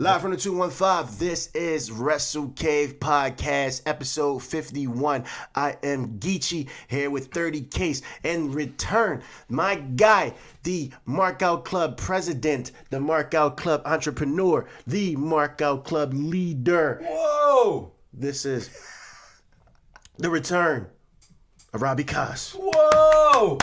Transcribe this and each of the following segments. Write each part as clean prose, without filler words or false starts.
Live from the 215, this is Wrestle Cave Podcast, episode 51. I am Geechee, here with 30 Case. In return, my guy, the Markout Club president, the Markout Club entrepreneur, the Markout Club leader. Whoa! This is the return of Robbie Koss. Whoa!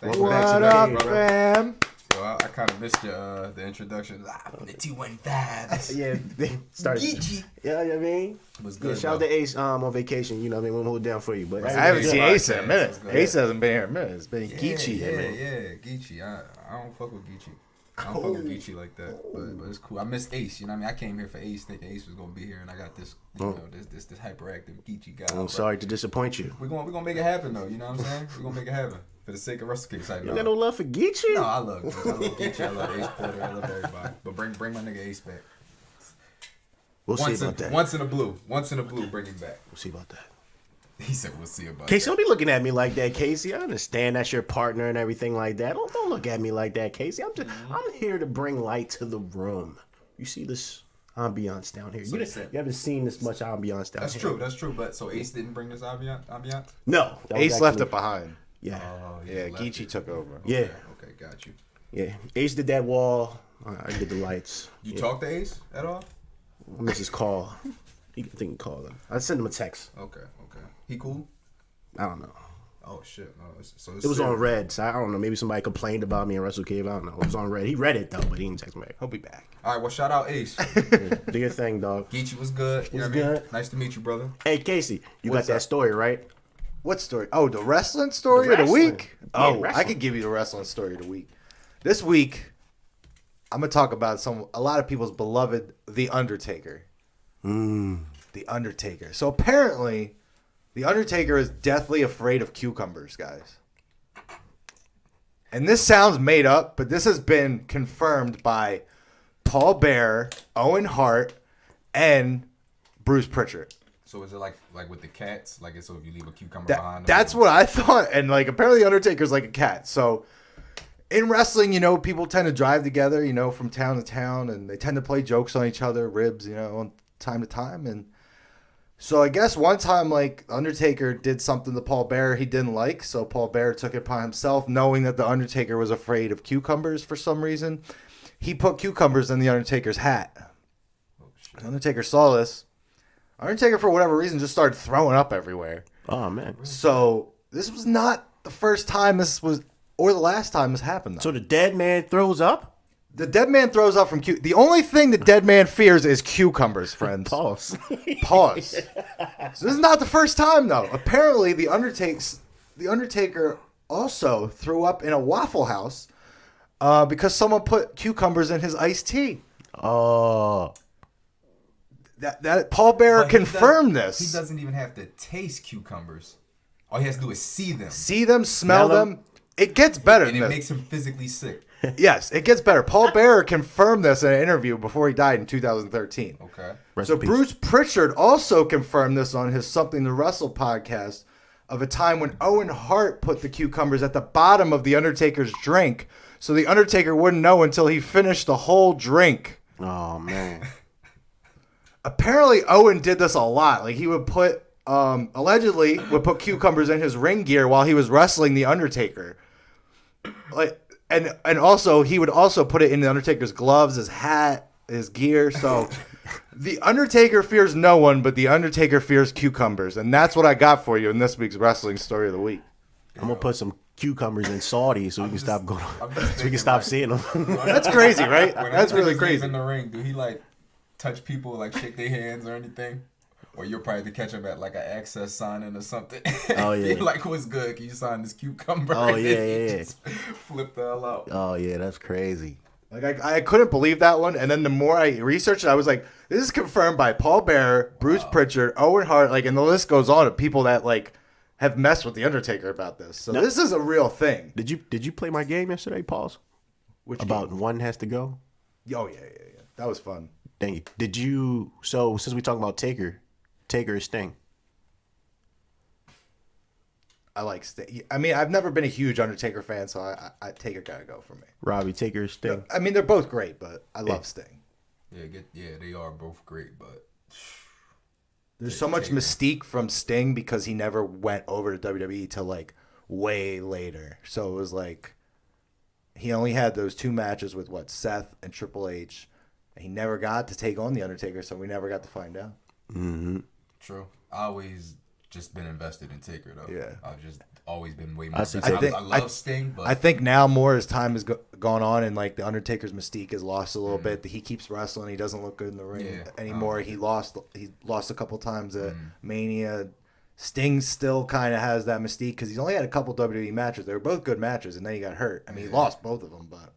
Welcome back to the up, game, fam? Yo, I kind of missed the introduction. From the 215. Yeah, they started. Geechee. Yeah, you know what I mean? It was good. Yeah, shout out to Ace on vacation. You know what I mean? We'll hold it down for you. But I haven't seen Ace in a minute. That's good. Ace hasn't been here in a minute. It's been Geechee, Yeah, man. Geechee. I don't fuck with Geechee. I don't fuck with Geechee like that, but it's cool. I missed Ace. You know what I mean? I came here for Ace, thinking Ace was gonna be here, and I got this, this hyperactive Geechee guy. I'm sorry to disappoint you. We're gonna make it happen though. You know what I'm saying? We're gonna make it happen for the sake of Wrestle Case. I know. You got no love for Geechee? No, I love Geechee. I love Ace Porter. I love everybody. But bring my nigga Ace back. We'll see about that. Once in a blue, bring him back. We'll see about that. He said, "We'll see about Casey, that." don't be looking at me like that, Casey. I understand that's your partner and everything like that. Don't look at me like that, Casey. I'm here to bring light to the room. You see this ambiance down here. So You haven't seen this much ambiance down here. That's true. But so Ace didn't bring this ambiance? No. that was Ace left actually- it behind. Yeah. Oh, Yeah, left Geechee it. took over. Yeah. Okay, got you. Yeah. Ace did that wall. I did the lights. You Yeah. talk to Ace at all? Mrs. Call. I think he called him. I sent him a text. Okay. He cool? I don't know. Oh shit. No, it's It was on red, so I don't know. Maybe somebody complained about me in Wrestle Cave. I don't know. It was on red. He read it though, but he didn't text me back. He'll be back. All right. Well, shout out Ace. Do your thing, dog. Geechee was good. You know Was what I mean? good. Nice to meet you, brother. Hey, Casey, you What's got that up? story, right? What story? Oh, the wrestling story The of the wrestling. week? Yeah, Oh, I wrestling. could give you the wrestling story of the week. This week, I'm going to talk about a lot of people's beloved The Undertaker. The Undertaker. So apparently, The Undertaker is deathly afraid of cucumbers, guys. And this sounds made up, but this has been confirmed by Paul Bearer, Owen Hart, and Bruce Pritchard. So is it like with the cats? Like, so if you leave a cucumber behind them? That's what I thought. And like apparently Undertaker's like a cat. So in wrestling, people tend to drive together, from town to town, and they tend to play jokes on each other, ribs, on time to time. And so I guess one time like Undertaker did something to Paul Bearer he didn't like, so Paul Bearer took it upon himself, knowing that the Undertaker was afraid of cucumbers for some reason. He put cucumbers in the Undertaker's hat. The Undertaker saw this. Undertaker, for whatever reason, just started throwing up everywhere. Oh man. So this was not the first time or the last time this happened. So the dead man throws up? The dead man throws up from the only thing the dead man fears is cucumbers, friends. Pause. Pause. So this is not the first time though. Apparently, the Undertaker also threw up in a Waffle House because someone put cucumbers in his iced tea. Oh. That Paul Bearer But he confirmed does- this. He doesn't even have to taste cucumbers. All he has to do is see them. See them, smell Smell 'em. them. It gets better And than it this. makes him physically sick. Yes, it gets better. Paul Bearer confirmed this in an interview before he died in 2013. Okay. Rest So in peace. Bruce Pritchard also confirmed this on his Something to Wrestle podcast of a time when Owen Hart put the cucumbers at the bottom of the Undertaker's drink, so the Undertaker wouldn't know until he finished the whole drink. Oh man. Apparently, Owen did this a lot. Like he would put, allegedly, would put cucumbers in his ring gear while he was wrestling the Undertaker. Like, and also he would also put it in the Undertaker's gloves, his hat, his gear. So the Undertaker fears no one, but the Undertaker fears cucumbers, and that's what I got for you in this week's wrestling story of the week. I'm gonna put some cucumbers in Saudi so we can stop going. I'm just So we thinking, can stop like, seeing them. That's crazy, right? When That's really Undertaker's crazy. in the ring, do he like touch people, like shake their hands or anything? Or you'll probably have to catch him at like an access signing or something. Oh, yeah. Be like, what's good? Can you sign this cucumber? Oh, And yeah, then he yeah. just flip the hell out. Oh yeah, that's crazy. Like I couldn't believe that one, and then the more I researched it, I was like, this is confirmed by Paul Bearer, Bruce Pritchard, Owen Hart, like, and the list goes on of people that like have messed with the Undertaker about this. So this is a real thing. Did you play my game yesterday, Pause? Which About game? one has to go. Oh yeah, that was fun. Dang it. Did you? So since we talking about Taker is Sting. I like Sting. I mean, I've never been a huge Undertaker fan, so I Taker gotta go for me. Robbie, Taker is Sting. I mean, they're both great, but I love Sting. They are both great, but there's so much mystique from Sting because he never went over to WWE till like way later. So it was like he only had those 2 matches with Seth and Triple H. And he never got to take on the Undertaker, so we never got to find out. Mm-hmm. True. I always just been invested in Taker though. Yeah. I've just always been way more. I love Sting, but I think now more as time has gone on and like the Undertaker's mystique has lost a little bit. He keeps wrestling. He doesn't look good in the ring anymore. He lost a couple times at Mania. Sting still kind of has that mystique because he's only had a couple WWE matches. They were both good matches, and then he got hurt. I mean, he lost both of them, but.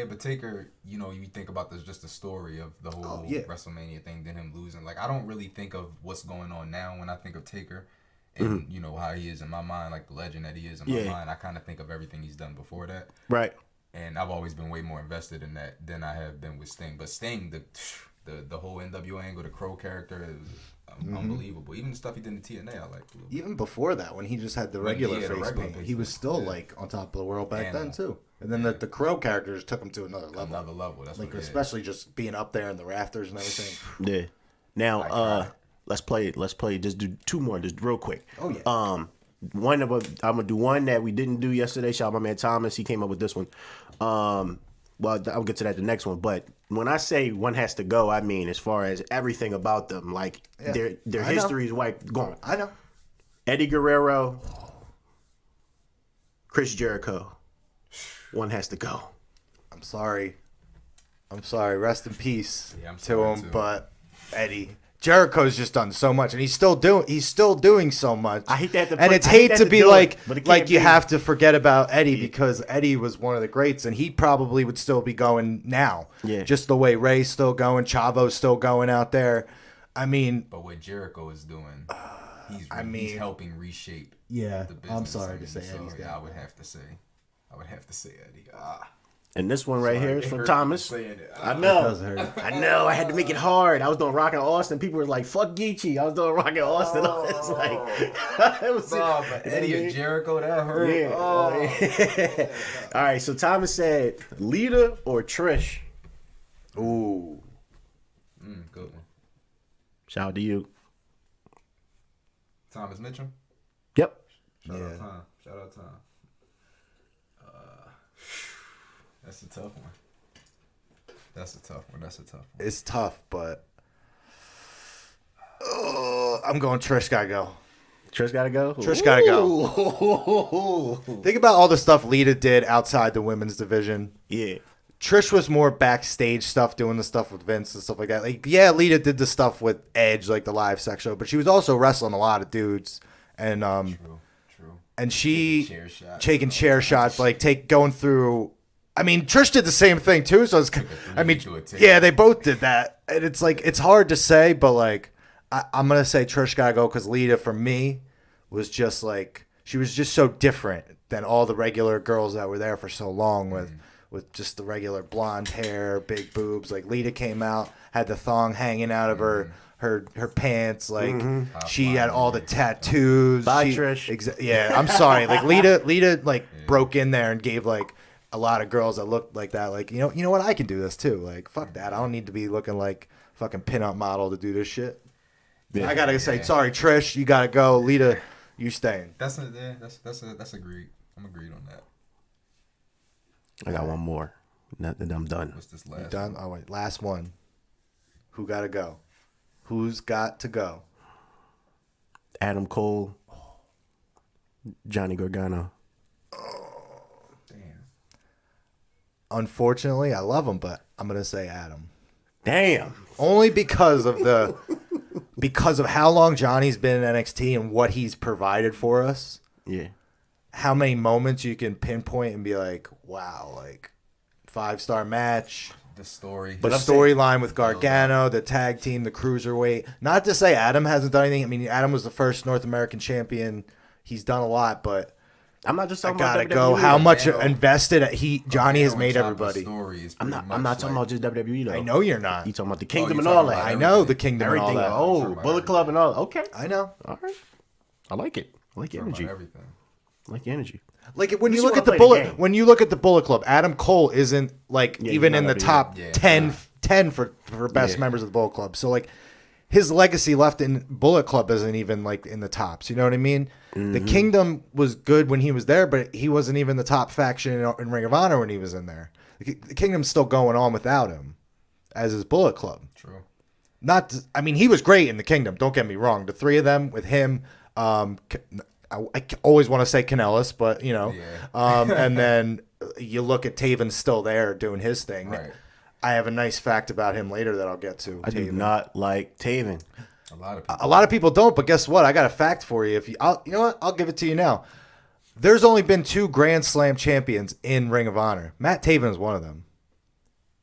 But Taker, you think about just the story of the whole WrestleMania thing, then him losing. Like, I don't really think of what's going on now when I think of Taker and, how he is in my mind, like the legend that he is in my mind. I kind of think of everything he's done before that. Right. And I've always been way more invested in that than I have been with Sting. But Sting, the whole NWO angle, the Crow character, is unbelievable. Even the stuff he did in TNA, I liked. Even before that, when he just had the regular face paint, he was still like on top of the world back then too. And then the Crow characters took him to another level. That's like especially just being up there in the rafters and everything. Yeah. Now, let's play. Just do 2 more, just real quick. Oh yeah. I'm gonna do one that we didn't do yesterday. Shout out my man Thomas. He came up with this one. Well, I'll get to that the next one. But when I say one has to go, I mean as far as everything about them, like their history is gone. I know. Eddie Guerrero, Chris Jericho. One has to go. I'm sorry. Rest in peace to him. Too. But Eddie Jericho's just done so much, and he's still doing so much. I hate that. And it's hate to be like you have to forget about Eddie because Eddie was one of the greats, and he probably would still be going now. Yeah. Just the way Ray's still going, Chavo's still going out there. I mean, but what Jericho is doing, he's helping reshape. Yeah. The business. I'm sorry to say Eddie's gone. I would have to say Eddie. And this one right here is from Thomas. I know. I know. I had to make it hard. I was doing Rock and Austin. People were like, "Fuck Geechee." I was doing Rock and Austin. It's like, but Eddie and Jericho, that hurt. Yeah. All right. So Thomas said, Lita or Trish. Ooh. Good one. Shout out to you, Thomas Mitchell. Yep. Shout out Tom. That's a tough one. It's tough, but I'm going Trish gotta go. Trish gotta go? Trish gotta go. Think about all the stuff Lita did outside the women's division. Yeah. Trish was more backstage stuff, doing the stuff with Vince and stuff like that. Like, yeah, Lita did the stuff with Edge, like the live sex show, but she was also wrestling a lot of dudes. And True. And she taking chair shots, like going through. I mean, Trish did the same thing too. So they both did that, and it's like it's hard to say, but like I'm gonna say Trish gotta go because Lita for me was just like she was just so different than all the regular girls that were there for so long with just the regular blonde hair, big boobs. Like Lita came out, had the thong hanging out of her pants, like she had all the tattoos. Bye, Trish. Yeah, I'm sorry. Like Lita broke in there and gave like a lot of girls that looked like that. Like you know what, I can do this too. Like fuck that. I don't need to be looking like fucking pinup model to do this shit. Yeah, I gotta say sorry, Trish. You gotta go. Lita, you staying. That's agreed. I'm agreed on that. I got one more. Then I'm done. What's this last? You done? One? Oh wait, last one. Who gotta go? Who's got to go? Adam Cole, Johnny Gargano. Oh, damn. Unfortunately, I love him, but I'm gonna say Adam. Damn. Only because of how long Johnny's been in NXT and what he's provided for us. Yeah. How many moments you can pinpoint and be like, wow, like 5-star match. The story. The storyline with Gargano, the tag team, the cruiserweight. Not to say Adam hasn't done anything. I mean, Adam was the first North American champion. He's done a lot, but I'm not just talking about WWE. Go. How much invested Johnny has made everybody. I'm not talking about just WWE though. I know you're not. You talking about the Kingdom and all that. I know the Kingdom everything. And all that. Bullet Club and all. Okay. I know. All right. I like it. I like energy. Everything. I like the energy. Like when you look at the Bullet Club, Adam Cole isn't like even in the top 10 10 for best members of the Bullet Club. So like his legacy left in Bullet Club isn't even like in the tops. You know what I mean? Mm-hmm. The Kingdom was good when he was there, but he wasn't even the top faction in Ring of Honor when he was in there. The Kingdom's still going on without him, as is Bullet Club. True. I mean, he was great in the Kingdom. Don't get me wrong. The three of them with him. I always want to say Kanellis, but you know. Yeah. And then you look at Taven's still there doing his thing. Right. I have a nice fact about him later that I'll get to. I do not like Taven. A lot of people don't, but guess what? I got a fact for you. You know what? I'll give it to you now. There's only been 2 Grand Slam champions in Ring of Honor. Matt Taven is one of them.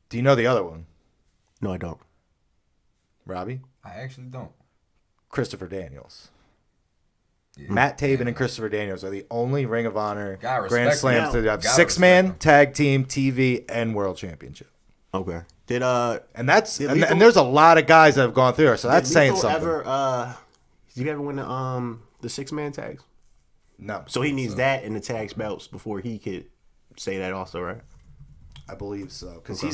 Do you know the other one? No, I don't. Robbie? I actually don't. Christopher Daniels. Yeah. Matt Taven and Christopher Daniels are the only Ring of Honor Grand Slams to have 6-man, tag team, TV, and World Championship. Okay. And there's a lot of guys that have gone through there, so that's saying something. Did you ever win the 6-man tags? No. So he needs that and the tags belts before he could say that also, right? I believe so, because he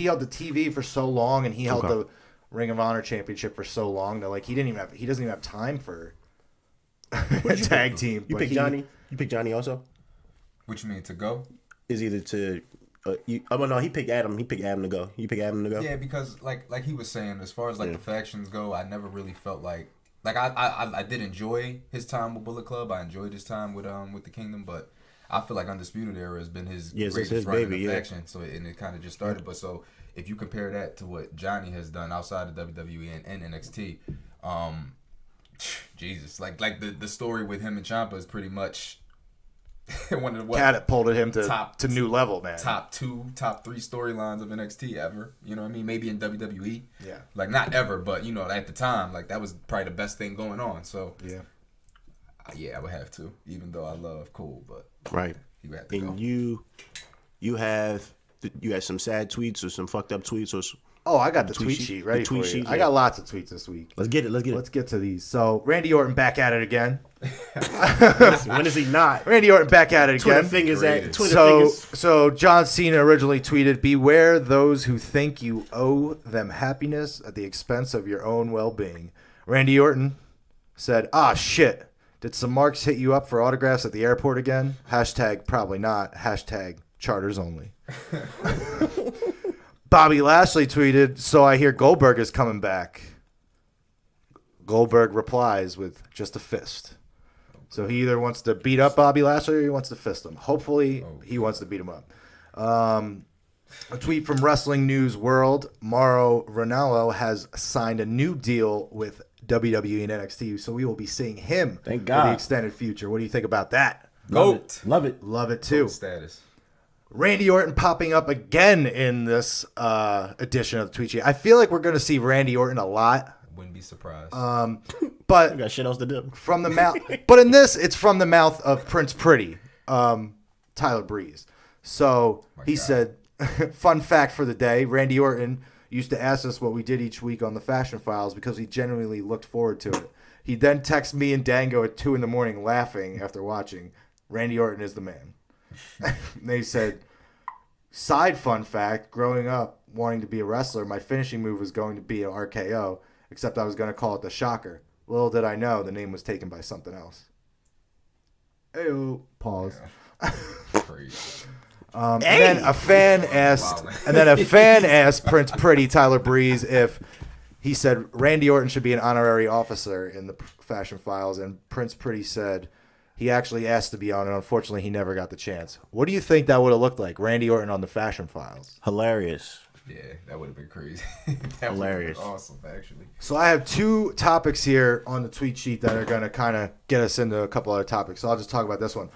held the TV for so long, and he held the Ring of Honor championship for so long that like he doesn't even have time for a tag team. You picked Johnny. You picked Johnny also. What you mean to go? Is either to. No, he picked Adam. He picked Adam to go. You picked Adam to go. Yeah, because like he was saying, as far as like the factions go, I never really felt like I did enjoy his time with Bullet Club. I enjoyed his time with the Kingdom, but I feel like Undisputed Era has been his greatest run in the faction. So it kind of just started. But so if you compare that to what Johnny has done outside of WWE and NXT, Jesus, like the story with him and Ciampa is pretty much one of the catapulted him to new level, man. Top 3 storylines of NXT ever. You know what I mean? Maybe in WWE. Yeah. Like not ever, but you know, at the time, like that was probably the best thing going on. So yeah, I would have to, even though I love Cole, but right. You have to go. And you had some sad tweets or some fucked up tweets or. I got the tweet sheet ready for you. I got lots of tweets this week. Let's get it. Let's get to these. So Randy Orton back at it again. When is he not? Randy Orton back at it again. So John Cena originally tweeted, "Beware those who think you owe them happiness at the expense of your own well-being." Randy Orton said, shit. Did some marks hit you up for autographs at the airport again? # probably not. # charters only. Bobby Lashley tweeted, "So I hear Goldberg is coming back." Goldberg replies with just a fist. So he either wants to beat up Bobby Lashley or he wants to fist him. Hopefully, he wants to beat him up. A tweet from Wrestling News World. Mauro Ranallo has signed a new deal with WWE and NXT, so we will be seeing him Thank God. for the extended future. What do you think about that? Goat. Love it. Love it, too. Goat status. Randy Orton popping up again in this edition of the tweet sheet. I feel like we're going to see Randy Orton a lot. Wouldn't be surprised. But I got shit else to do. From the mouth, but in this, it's from the mouth of Prince Pretty, Tyler Breeze. So he said, "Fun fact for the day: Randy Orton used to ask us what we did each week on the Fashion Files because he genuinely looked forward to it. He then texted me and Dango at 2 a.m. laughing after watching. Randy Orton is the man." They said, "Side fun fact, growing up wanting to be a wrestler, my finishing move was going to be an RKO, except I was going to call it the Shocker. Little did I know the name was taken by something else." Ayo. Pause. Crazy. And then a fan asked Prince Pretty, Tyler Breeze, if he said Randy Orton should be an honorary officer in the Fashion Files, and Prince Pretty said he actually asked to be on it. Unfortunately, he never got the chance. What do you think that would have looked like? Randy Orton on the Fashion Files. Hilarious. Yeah, that would have been crazy. That hilarious. Been awesome, actually. So I have 2 topics here on the tweet sheet that are going to kind of get us into a couple other topics. So I'll just talk about this one.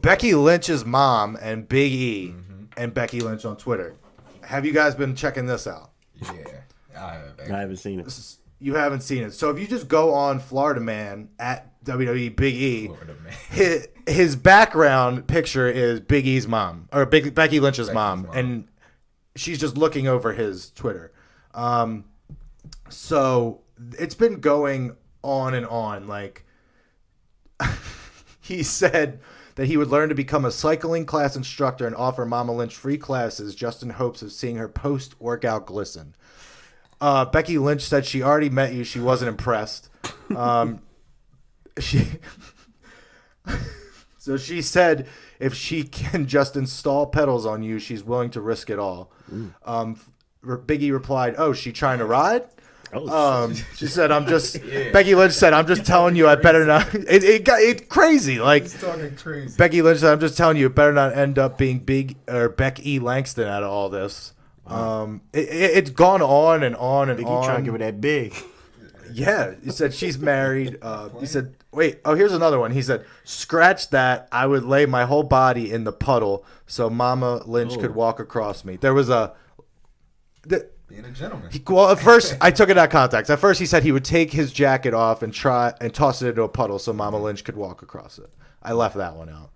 Becky Lynch's mom and Big E and Becky Lynch on Twitter. Have you guys been checking this out? Yeah, I have. I haven't seen it. You haven't seen it. So if you just go on Florida Man at WWE Big E, his background picture is Big E's mom, or Becky Lynch's mom, and she's just looking over his Twitter. So it's been going on and on. Like he said that he would learn to become a cycling class instructor and offer Mama Lynch free classes just in hopes of seeing her post-workout glisten. Becky Lynch said she already met you. She wasn't impressed. So she said if she can just install pedals on you, she's willing to risk it all. Biggie replied, "Oh, she trying to ride?" She said, "I'm just." Becky Lynch said, "I'm just telling you, I better not." It got crazy. Like He's talking crazy. Becky Lynch said, "I'm just telling you, it better not end up being Becky Langston out of all this." It's gone on and on and on. Biggie trying to give her that big. Yeah, he said she's married. He said, wait, here's another one. He said, scratch that. I would lay my whole body in the puddle so Mama Lynch could walk across me. There was being a gentleman. Well, at first, I took it out of context. At first, he said he would take his jacket off and toss it into a puddle so Mama Lynch could walk across it. I left that one out.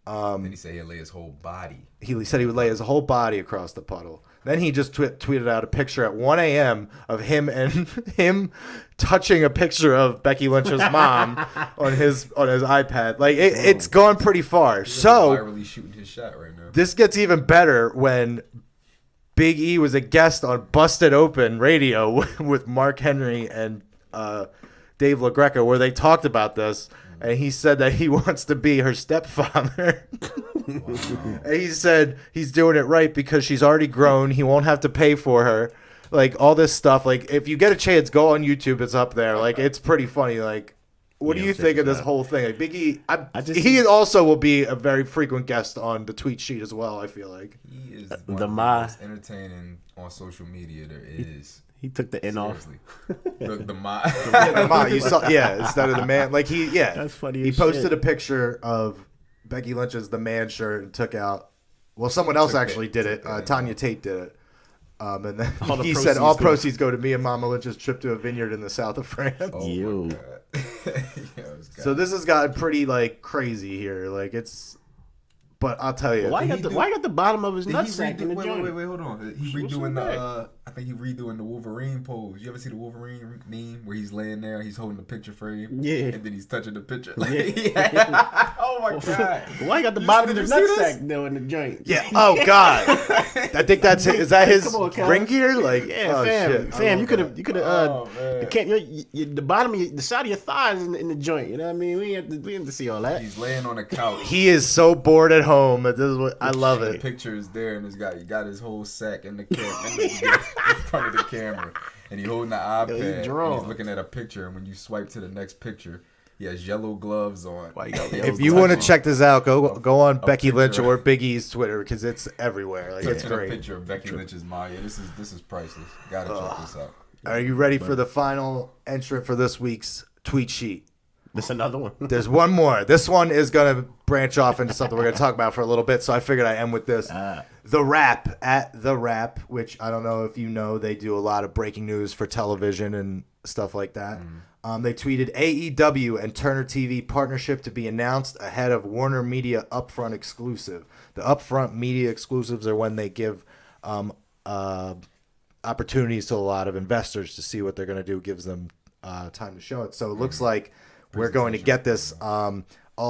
Then he said he'd lay his whole body. He said he would lay his whole body across the puddle. Then he just tweeted out a picture at 1 a.m. of him touching a picture of Becky Lynch's mom on his iPad. Like it's gone pretty far. So virally shooting his shot right now. This gets even better when Big E was a guest on Busted Open Radio with Mark Henry and Dave LaGreca, where they talked about this. And he said that he wants to be her stepfather. And he said he's doing it right because she's already grown. He won't have to pay for her. Like, all this stuff. Like, if you get a chance, go on YouTube. It's up there. Like, it's pretty funny. Like, what do you think of this whole thing? Like, Big E, he also will be a very frequent guest on the tweet sheet as well, I feel like. He is one of the most entertaining on social media there is. He took the N off. The ma. You saw, instead of the man. Like That's funny. He posted a picture of Becky Lynch's The Man shirt and took out. Well, someone else actually did it. Tanya Tate did it. And then he said all proceeds go to me and Mama Lynch's trip to a vineyard in the south of France. Oh, So this has gotten pretty crazy here. Like it's. But I'll tell you. Why got the bottom of his nutsack in the joint? Wait, hold on. He's redoing I think he's redoing the Wolverine pose. You ever see the Wolverine meme where he's laying there, he's holding the picture frame, and then he's touching the picture? Oh my god! Why got the bottom of his nutsack though in the joint? Yeah. Oh god. I think that's it. Is that his ring gear? Like, fam, you could have the bottom of the side of your thighs in the joint. You know what I mean? We have to see all that. He's laying on the couch. He is so bored at home. This is what I love it. The picture is there, and he got his whole sack in the camera. In front of the camera, and he's holding the iPad, and he's looking at a picture, and when you swipe to the next picture, he has yellow gloves on. If you want to check this out, go on Becky Lynch or Big E's Twitter because it's everywhere. Like, it's great. A picture of Becky Lynch's mom. Yeah, this is priceless. Gotta check this out. Are you ready for the final entrant for this week's tweet sheet? There's another one. There's one more. This one is going to branch off into something we're going to talk about for a little bit, so I figured I'd end with this. The Wrap, at The Wrap, which I don't know if you know, they do a lot of breaking news for television and stuff like that. They tweeted AEW and Turner TV partnership to be announced ahead of Warner Media Upfront exclusive. The Upfront Media exclusives are when they give opportunities to a lot of investors to see what they're going to do. Gives them time to show it. So it looks like we're going to get this. All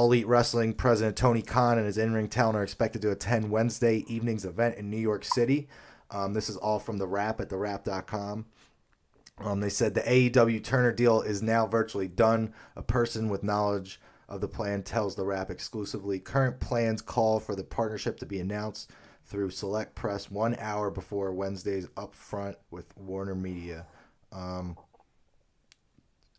Elite Wrestling president Tony Khan and his in-ring talent are expected to attend Wednesday evening's event in New York City. This is all from The Wrap at TheWrap.com. They said the AEW Turner deal is now virtually done. A person with knowledge of the plan tells The Wrap exclusively. Current plans call for the partnership to be announced through Select Press 1 hour before Wednesday's upfront with Warner Media.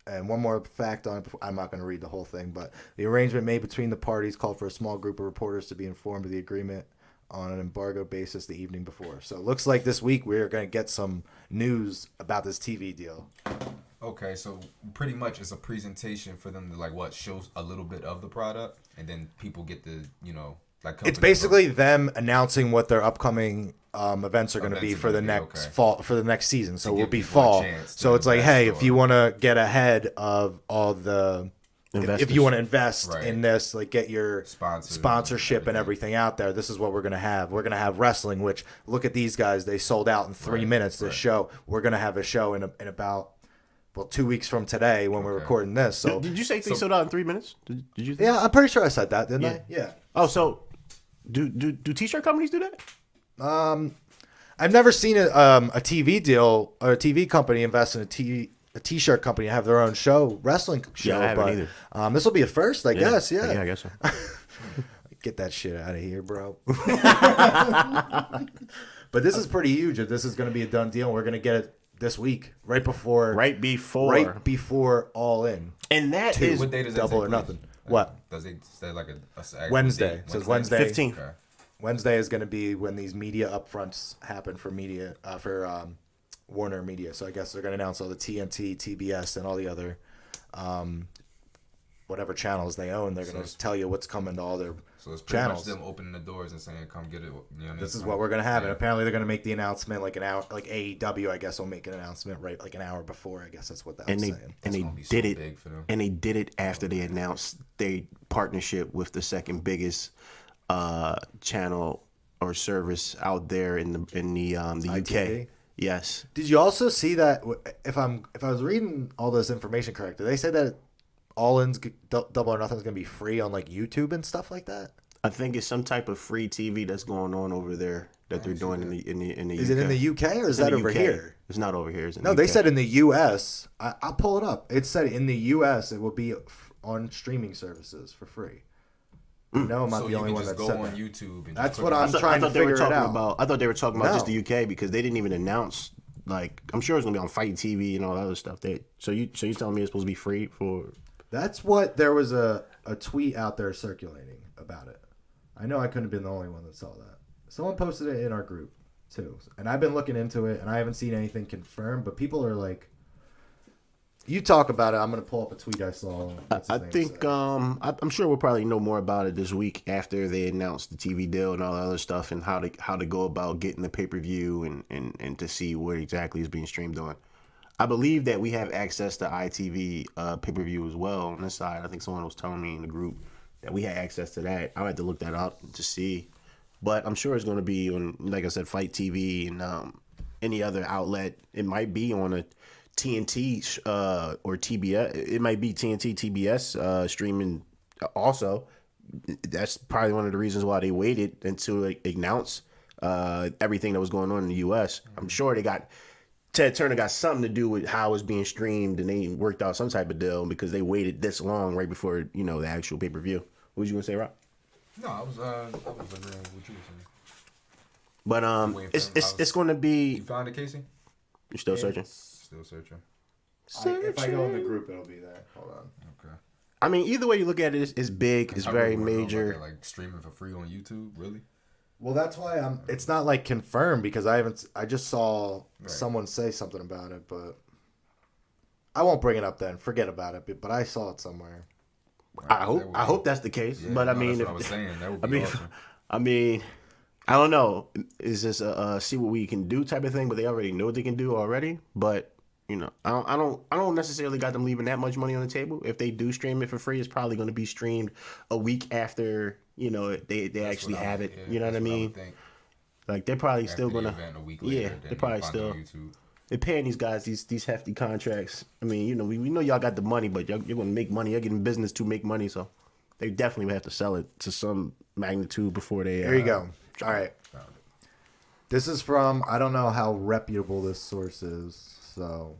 And one more fact on it. I'm not going to read the whole thing, but the arrangement made between the parties called for a small group of reporters to be informed of the agreement on an embargo basis the evening before. So it looks like this week we're going to get some news about this TV deal. Okay, so pretty much it's a presentation for them to show a little bit of the product, and then people get to it's basically them announcing what their upcoming events are going to be for the next fall, for the next season. So it will be fall. So it's like, hey, if you want to get ahead of all the, if you want to invest in this, get your sponsorship and everything out there, this is what we're going to have. We're going to have wrestling, which look at these guys. They sold out in 3 minutes this show. We're going to have a show in about 2 weeks from today when we're recording this. So did you say things sold out in 3 minutes? Did you? Yeah, I'm pretty sure I said that, didn't I? Yeah. Oh, so do t-shirt companies do that? I've never seen a TV deal or a TV company invest in a t-shirt company and have their own wrestling show. I haven't either. This will be a first, I guess. Yeah. Yeah, I guess so. Get that shit out of here, bro. But this is pretty huge. If this is going to be a done deal, we're going to get it this week, right before All In. And that is what day does that Double take or Nothing. place? What? Does it say like a Wednesday? Date? It says Wednesday. 15th. Okay. Wednesday is going to be when these media upfronts happen for Warner Media. So I guess they're going to announce all the TNT, TBS, and all the other whatever channels they own. They're going to tell you what's coming to all their So it's pretty channels. much them opening the doors and saying, "Come get it." You know, This is what we're going to have. And apparently they're going to make the announcement like an hour, like AEW, I guess, will make an announcement like an hour before. I guess that's what that was saying. And they did it. And they did it after they announced their partnership with the second biggest channel or service out there in the UK. Yes. Did you also see that? If I was reading all this information correctly, they said that All In's Double or Nothing is going to be free on like YouTube and stuff like that. I think it's some type of free TV that's going on over there that they're doing in the Is UK. it in the UK or is that over here? It's not over here. It's in No, the they UK. said in the US. I'll pull it up. It said in the US it will be on streaming services for free. No, I'm not the only one that said that. So you can just go on YouTube and That's just what click I'm trying to figure it out. I thought they were talking about No. just the UK because they didn't even announce. Like, I'm sure it's gonna be on Fight TV and all that other stuff. So you telling me it's supposed to be free for? That's what there was a tweet out there circulating about it. I know I couldn't have been the only one that saw that. Someone posted it in our group too, and I've been looking into it, and I haven't seen anything confirmed. But people are like, "You talk about it." I'm gonna pull up a tweet I saw. I think I'm sure we'll probably know more about it this week after they announce the TV deal and all that other stuff and how to go about getting the pay-per-view and to see what exactly is being streamed on. I believe that we have access to ITV pay-per-view as well on this side. I think someone was telling me in the group that we had access to that. I'll have to look that up to see. But I'm sure it's going to be on, like I said, Fight TV and any other outlet. It might be on a TNT or TBS. It might be TNT, TBS streaming also. That's probably one of the reasons why they waited until they announce everything that was going on in the U.S. I'm sure Ted Turner got something to do with how it's being streamed, and they worked out some type of deal because they waited this long right before the actual pay-per-view. What was you gonna say, Rob? No, I was agreeing with what you were saying. But it's going to be. You found it, Casey? You still searching? Still searching. If I go in the group, it'll be there. Hold on. Okay. I mean, either way you look at it, it's big. It's very major. Like streaming for free on YouTube, really? Well, that's why it's not like confirmed because I just saw someone say something about it, but I won't bring it up then. Forget about it. But I saw it somewhere. I hope that's the case. Yeah, but I mean, that's what I was saying. That would be awesome. I mean, I don't know. Is this a see what we can do type of thing? But they already know what they can do already. But I don't necessarily got them leaving that much money on the table. If they do stream it for free, it's probably going to be streamed a week after they actually have it. You know what I mean? Like they're probably still gonna. They're probably still. They're paying these guys these hefty contracts. I mean, we know y'all got the money, but you're gonna make money. You're getting business to make money, so they definitely have to sell it to some magnitude before they. There you go. All right. This is from, I don't know how reputable this source is, so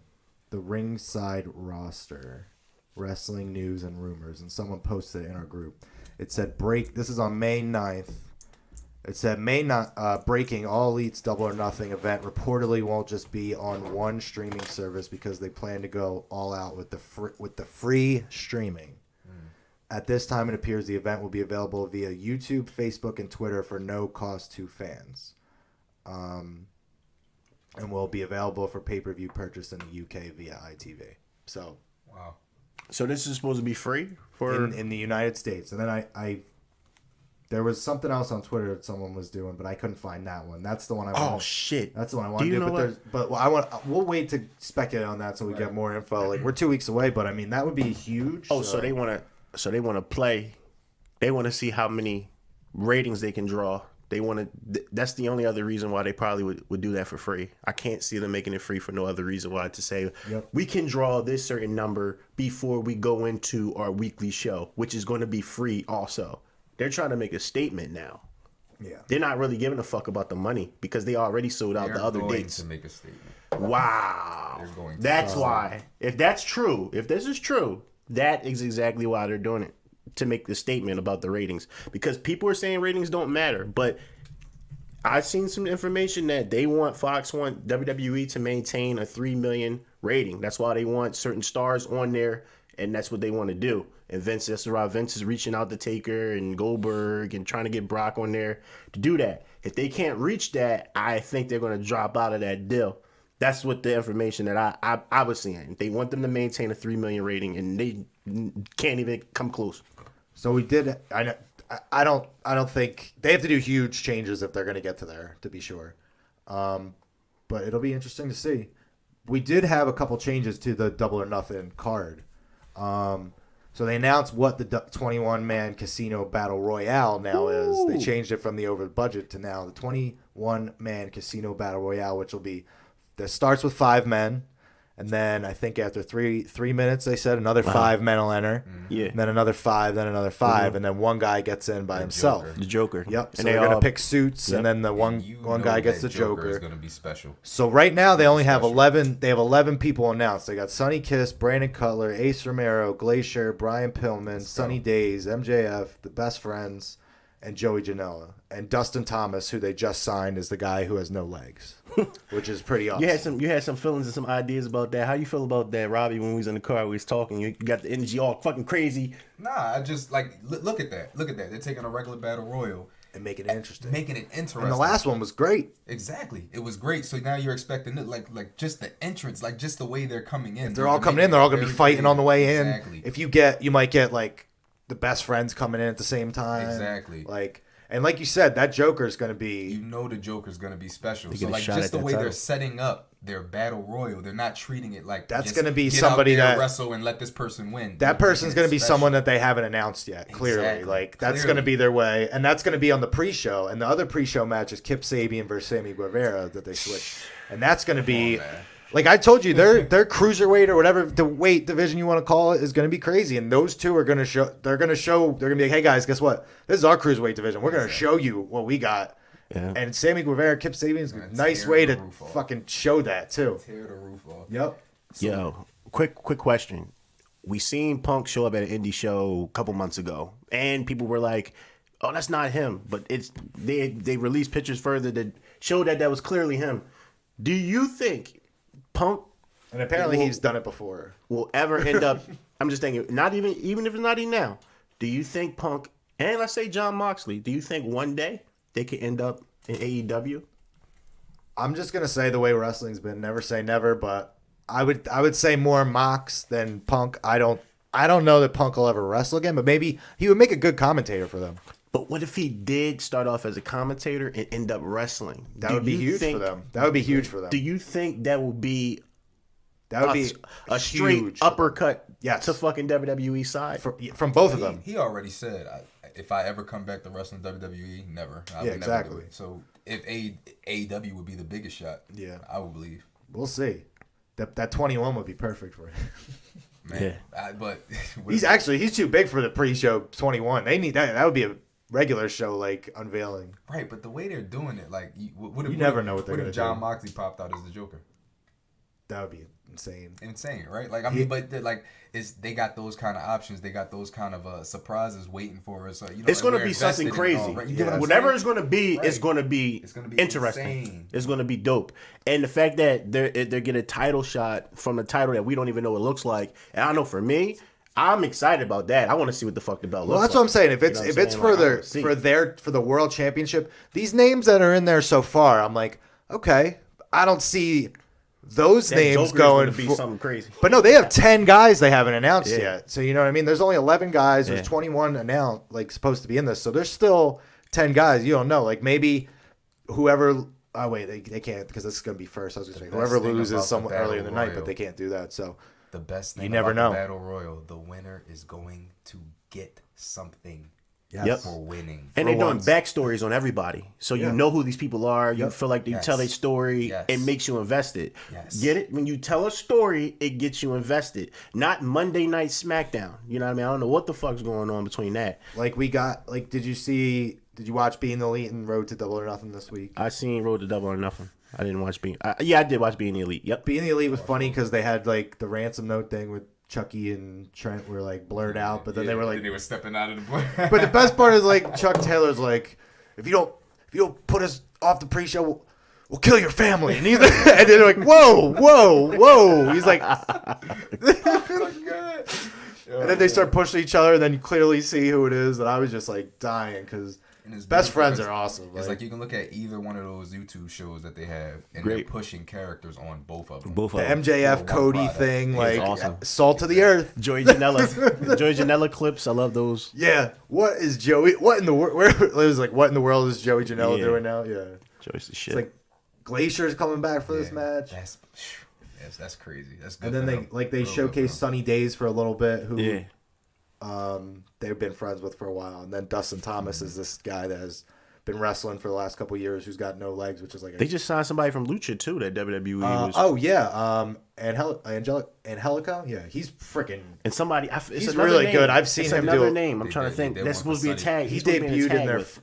the Ringside Roster, Wrestling News and Rumors, and someone posted it in our group. It said this is on May 9th. It said breaking All Elite's Double or Nothing event reportedly won't just be on one streaming service because they plan to go all out with the free streaming. At this time, it appears the event will be available via YouTube, Facebook, and Twitter for no cost to fans. And will be available for pay-per-view purchase in the UK via ITV. So, wow. So this is supposed to be free for in the United States. And then I there was something else on Twitter that someone was doing, but I couldn't find that one. That's the one I want. Oh shit! That's the one I want to do. We'll wait to speculate on that so we get more info. Like we're 2 weeks away, but I mean that would be huge. Oh, so they want to play. They want to see how many ratings they can draw They want to. That's the only other reason why they probably would do that for free. I can't see them making it free for no other reason why to say we can draw this certain number before we go into our weekly show, which is going to be free also. They're trying to make a statement now. Yeah, they're not really giving a fuck about the money because they already sold out the other dates. To make a statement. Wow, they're going to that's why. If that's true, if this is true, that is exactly why they're doing it. To make the statement about the ratings, because people are saying ratings don't matter, but I've seen some information that they want WWE to maintain a 3 million rating. That's why they want certain stars on there, and that's what they want to do. And Vince is reaching out to Taker and Goldberg and trying to get Brock on there to do that. If they can't reach that, I think they're going to drop out of that deal. That's what the information that I was seeing. They want them to maintain a 3 million rating, and they can't even come close. So we did. I don't think they have to do huge changes if they're going to get to there, to be sure. But it'll be interesting to see. We did have a couple changes to the Double or Nothing card. So they announced what the 21-man casino battle royale now is. They changed it from the over budget to now the 21-man casino battle royale, which will be that starts with 5 men. And then I think after three minutes, they said another 5 men will enter. Yeah. And then another 5, then another 5, and then one guy gets in by himself. The Joker. Yep. So they're going to pick suits, and then the one guy gets the Joker. Is going to be special. So right now they only have 11. They have 11 people announced. They got Sonny Kiss, Brandon Cutler, Ace Romero, Glacier, Brian Pillman, Sunny Days, MJF, the Best Friends, and Joey Janela. And Dustin Thomas, who they just signed, is the guy who has no legs, which is pretty awesome. You had some feelings and some ideas about that. How you feel about that, Robbie, when we was in the car, we was talking? You got the energy all fucking crazy. Nah, I just, like, look at that. Look at that. They're taking a regular battle royal. And making it interesting. And the last one was great. Exactly. It was great. So now you're expecting it, like just the entrance, like just the way they're coming in. If they're all coming in, they're all going to be fighting on the way in. Exactly. If you might get, like, the Best Friends coming in at the same time. Exactly. And like you said, that Joker's going to be... You know the Joker's going to be special. So, like, just the way they're setting up their battle royal, they're not treating it like... That's going to be somebody that... wrestle and let this person win. That person's going to be someone that they haven't announced yet, clearly. Exactly. Like, that's going to be their way. And that's going to be on the pre-show. And the other pre-show match is Kip Sabian versus Sammy Guevara that they switched. And that's going to be... Like I told you, their cruiserweight or whatever the weight division you want to call it is going to be crazy, and those two are going to show. They're going to be like, hey guys, guess what? This is our cruiserweight division. We're going to show you what we got. Yeah. And Sammy Guevara, Kip Sabian's a nice way to fucking show that too. Tear the roof off. Yep. Yo, quick question. We seen Punk show up at an indie show a couple months ago, and people were like, "Oh, that's not him." But they released pictures further that showed that was clearly him. Do you think Punk, and apparently he's done it before, will ever end up? I'm just thinking, not even if it's not even now. Do you think Punk and let's say Jon Moxley? Do you think one day they could end up in AEW? I'm just gonna say the way wrestling's been. Never say never, but I would say more Mox than Punk. I don't know that Punk will ever wrestle again, but maybe he would make a good commentator for them. But what if he did start off as a commentator and end up wrestling? That would be huge for them. That would be huge for them. Do you think that would be a straight huge uppercut to fucking WWE side? From both of them. He already said, if I ever come back to wrestling WWE, never. I would never do it. So if AEW would be the biggest shot, I would believe. We'll see. That 21 would be perfect for him. Man, but he's too big for the pre-show 21. They need that. That would be a regular show like unveiling. Right, but the way they're doing it, like, you never know what they're going to do. What if Jon Moxley popped out as the Joker? That would be insane. Insane, right? Like, I mean, but they got those kind of options. They got those kind of surprises waiting for us. It's going to be something crazy. Whatever it's going to be, it's going to be interesting. Insane. It's going to be dope. And the fact that they're getting a title shot from the title that we don't even know what it looks like. And I know for me, I'm excited about that. I want to see what the fuck the belt looks like. Well, that's what I'm saying. If it's for the world championship, these names that are in there so far, I'm like, okay, I don't see those names going to be something crazy. But no, they have 10 guys they haven't announced yet. So you know what I mean? There's only 11 guys. There's 21 announced, like, supposed to be in this. So there's still 10 guys. You don't know. Like, maybe whoever. Oh wait, they can't, because this is gonna be first. I was gonna say whoever loses someone earlier in the night, but they can't do that. So the best thing you never about know. The Battle Royal, the winner is going to get something. for winning. And they're doing backstories on everybody. So you know who these people are. You feel like you tell their story. It makes you invested. Get it? When you tell a story, it gets you invested. Not Monday Night SmackDown. You know what I mean? I don't know what the fuck's going on between that. Like we got, like, did you watch Being the Elite and Road to Double or Nothing this week? I seen Road to Double or Nothing. I didn't watch I did watch Being the Elite. Yep. Being the Elite was funny because they had like the ransom note thing with Chucky and Trent were like blurred out, but then they were like they were stepping out of the blur. But the best part is like Chuck Taylor's like, if you don't put us off the pre-show, we'll kill your family. And they're like, whoa. He's like, and then they start pushing each other, and then you clearly see who it is. And I was just like dying because best friends are awesome. It's like you can look at either one of those YouTube shows that they have, and they're pushing characters on both of them. The MJF Cody thing, like awesome. Salt to the earth. Joey Janela clips. I love those. Yeah. What is Joey? What in the world? It was like, what in the world is Joey Janela doing now? Yeah. Joey's the shit. It's like Glacier's coming back for this match. That's crazy. That's good. And then they showcased Sunny Days for a little bit. Who they've been friends with for a while, and then Dustin Thomas is this guy that has been wrestling for the last couple of years, who's got no legs, which is like they just signed somebody from Lucha too. That WWE was. Angelica, yeah, he's freaking and somebody. He's really good. I've seen him do. Name. I'm trying to think. That's supposed to be a tag. He debuted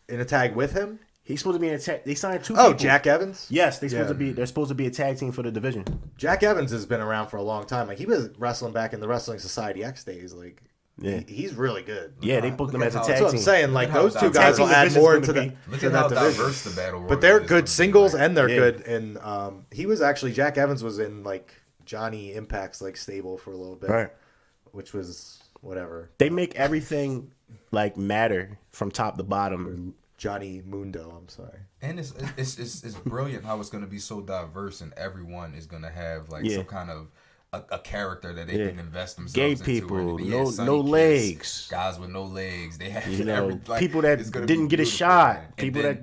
in a tag with him. He's supposed to be in a tag. They signed two people. Oh, Jack Evans? Yes, they're supposed to be a tag team for the division. Jack Evans has been around for a long time. Like he was wrestling back in the Wrestling Society X days. Like he's really good. Yeah, they booked them as a tag team. That's what I'm saying. Like those two guys will add more to that diverse the battle. But they're good singles and they're good. And he was actually Jack Evans was in like Johnny Impact's like stable for a little bit, right? Which was whatever. They make everything like matter from top to bottom. Johnny Mundo, I'm sorry. And it's brilliant how it's going to be so diverse, and everyone is going to have like some kind of a character that they can invest themselves into. Gay people, no legs, guys with no legs. They have people that didn't get a shot. People that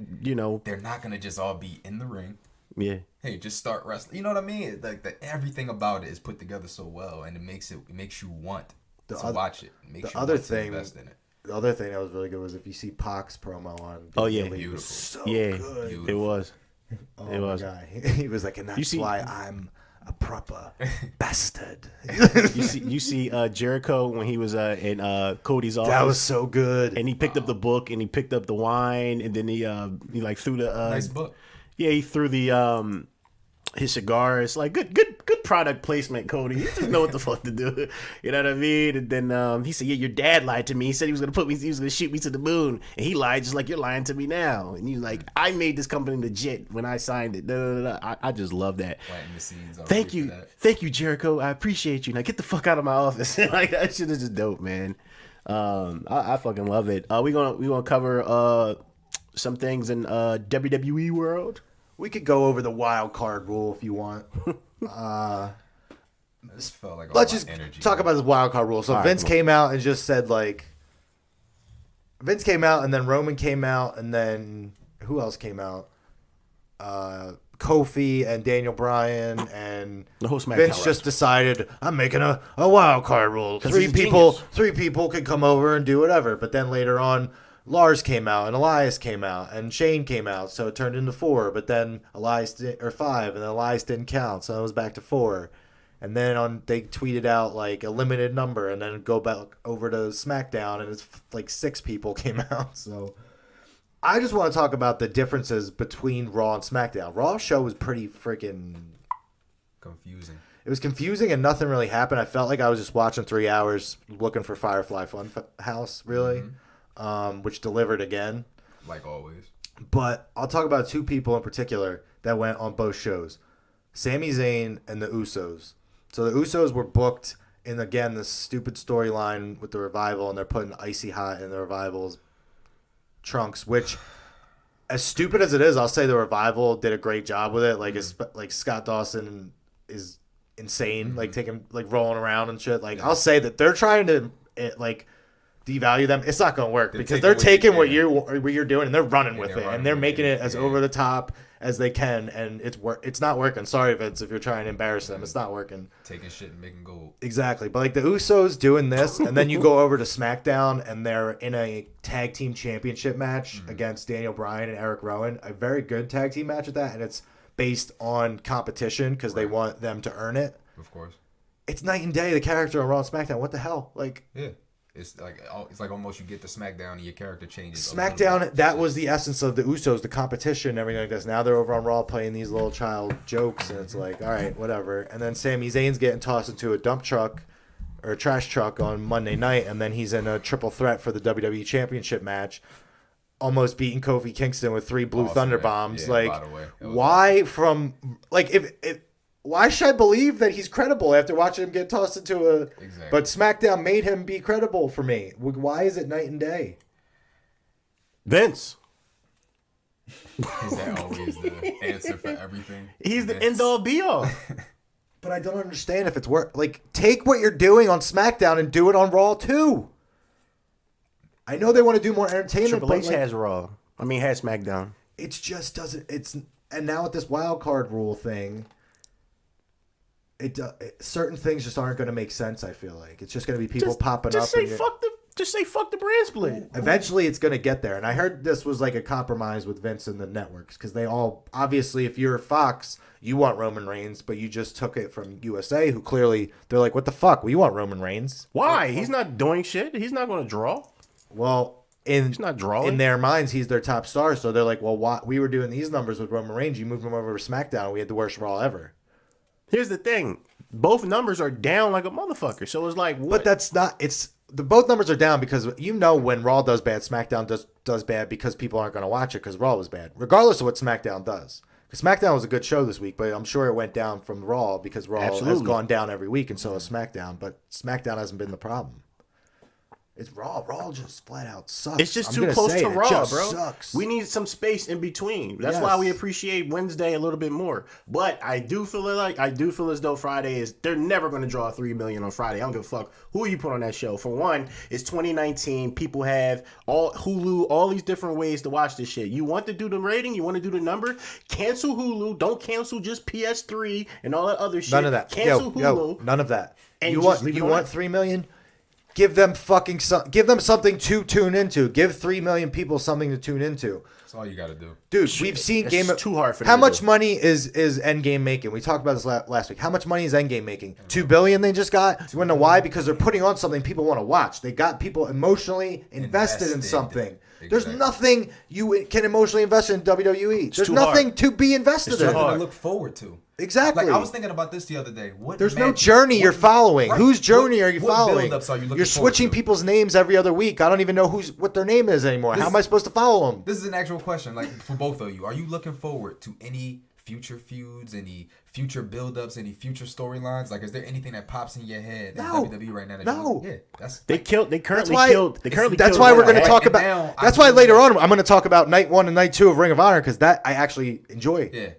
they're not going to just all be in the ring. Yeah. Hey, just start wrestling. You know what I mean? Like everything about it is put together so well, and it makes you want to watch it. It makes you want to invest in it. The other thing that was really good was if you see Pac's promo on. Beautiful. It was so good. Beautiful. It was. It was. He was like, and that's why I'm a proper bastard. You see Jericho when he was in Cody's office. That was so good. And he picked up the book and he picked up the wine and then he like threw the nice book. Yeah, he threw the his cigars. Like good product placement, Cody. You just know what the fuck to do. You know what I mean? And then he said, "Yeah, your dad lied to me. He said he was gonna shoot me to the moon, and he lied just like you're lying to me now." And he's like, "I made this company legit when I signed it." I just love that. Planting the scenes. Thank you, Jericho. I appreciate you. Now get the fuck out of my office. Like that shit is just dope, man. I fucking love it. We gonna cover some things in WWE world. We could go over the wild card rule if you want. This felt like let's just talk about this wild card rule. So Vince came out and just said like, Vince came out and then Roman came out and then who else came out? Kofi and Daniel Bryan and the whole SmackDown Vince just decided I'm making a wild card rule. Three people could come over and do whatever. But then later on, Lars came out and Elias came out and Shane came out, so it turned into 4. But then 5, and then Elias didn't count, so it was back to 4. And then they tweeted out like a limited number, and then go back over to SmackDown, and it's like 6 people came out. So I just want to talk about the differences between Raw and SmackDown. Raw's show was pretty freaking confusing. It was confusing and nothing really happened. I felt like I was just watching 3 hours looking for Firefly Funhouse, really. Mm-hmm. Which delivered again. Like always. But I'll talk about 2 people in particular that went on both shows. Sami Zayn and the Usos. So the Usos were booked in, again, this stupid storyline with the Revival, and they're putting Icy Hot in the Revival's trunks, which, as stupid as it is, I'll say the Revival did a great job with it. Like, like Scott Dawson is insane, like rolling around and shit. Like, I'll say that they're trying to, devalue them. It's not going to work because they're taking what you're doing and they're running with it, and they're making it as over the top as they can, and it's not working. Sorry, Vince, if you're trying to embarrass them. It's not working. Taking shit and making gold. Exactly. But like the Usos doing this, and then you go over to SmackDown, and they're in a tag team championship match against Daniel Bryan and Eric Rowan. A very good tag team match at that, and it's based on competition because they want them to earn it. Of course. It's night and day, the character on Raw and SmackDown. What the hell? Like, yeah. It's like almost you get to SmackDown and your character changes. SmackDown, that was the essence of the Usos, the competition and everything like this. Now they're over on Raw playing these little child jokes, and it's like, all right, whatever. And then Sami Zayn's getting tossed into a dump truck or a trash truck on Monday night, and then he's in a triple threat for the WWE Championship match, almost beating Kofi Kingston with 3 Blue Thunder bombs. Yeah, like, why from like if why should I believe that he's credible after watching him get tossed into a... Exactly. But SmackDown made him be credible for me. Why is it night and day? Vince. Is that always the answer for everything? He's the end-all be-all. But I don't understand if it's work. Like, take what you're doing on SmackDown and do it on Raw, too. I know they want to do more entertainment, Triple H has Raw. Has SmackDown. It just doesn't... And now with this wild card rule thing... certain things just aren't going to make sense. I feel like it's just going to be people popping up. Just say fuck the brand split. Eventually, it's going to get there. And I heard this was like a compromise with Vince and the networks because they all obviously, if you're Fox, you want Roman Reigns, but you just took it from USA, who clearly they're like, what the fuck? We want Roman Reigns. Why? He's not doing shit. He's not going to draw. Well, he's not drawing. In their minds, he's their top star. So they're like, well, we were doing these numbers with Roman Reigns. You moved him over to SmackDown. We had the worst Raw ever. Here's the thing. Both numbers are down like a motherfucker. So it's like, what? But that's not... both numbers are down because when Raw does bad, SmackDown does bad because people aren't going to watch it because Raw was bad. Regardless of what SmackDown does. Because SmackDown was a good show this week, but I'm sure it went down from Raw because Raw has gone down every week and so has SmackDown. But SmackDown hasn't been the problem. It's Raw. Raw just flat out sucks. It's just too close to Raw, bro. Sucks. We need some space in between. That's why we appreciate Wednesday a little bit more. But I do feel as though Friday is... They're never going to draw 3 million on Friday. I don't give a fuck who you put on that show. For one, it's 2019. People have all Hulu, all these different ways to watch this shit. You want to do the rating? You want to do the number? Cancel Hulu. Don't cancel just PS3 and all that other shit. None of that. Cancel Hulu. None of that. And you want 3 million? Give them something to tune into. Give 3 million people something to tune into. That's all you got to do. Dude, we've seen too hard for them. How much money is Endgame making? We talked about this last week. How much money is Endgame making? $2 billion they just got? You want to know why? Because they're putting on something people want to watch. They got people emotionally invested in something. Exactly. There's nothing you can emotionally invest in WWE. There's nothing to be invested in. There's nothing to look forward to. Exactly. Like I was thinking about this the other day. There's no journey you're following. Right. Whose journey are you following? You're switching people's names every other week. I don't even know what their name is anymore. How am I supposed to follow them? This is an actual question, like for both of you. Are you looking forward to any future feuds, any future build-ups, any future storylines? Like, is there anything that pops in your head in WWE right now? That's why we're going to talk about. That's why later on I'm going to talk about night 1 and night 2 of Ring of Honor because that I actually enjoy. Yeah.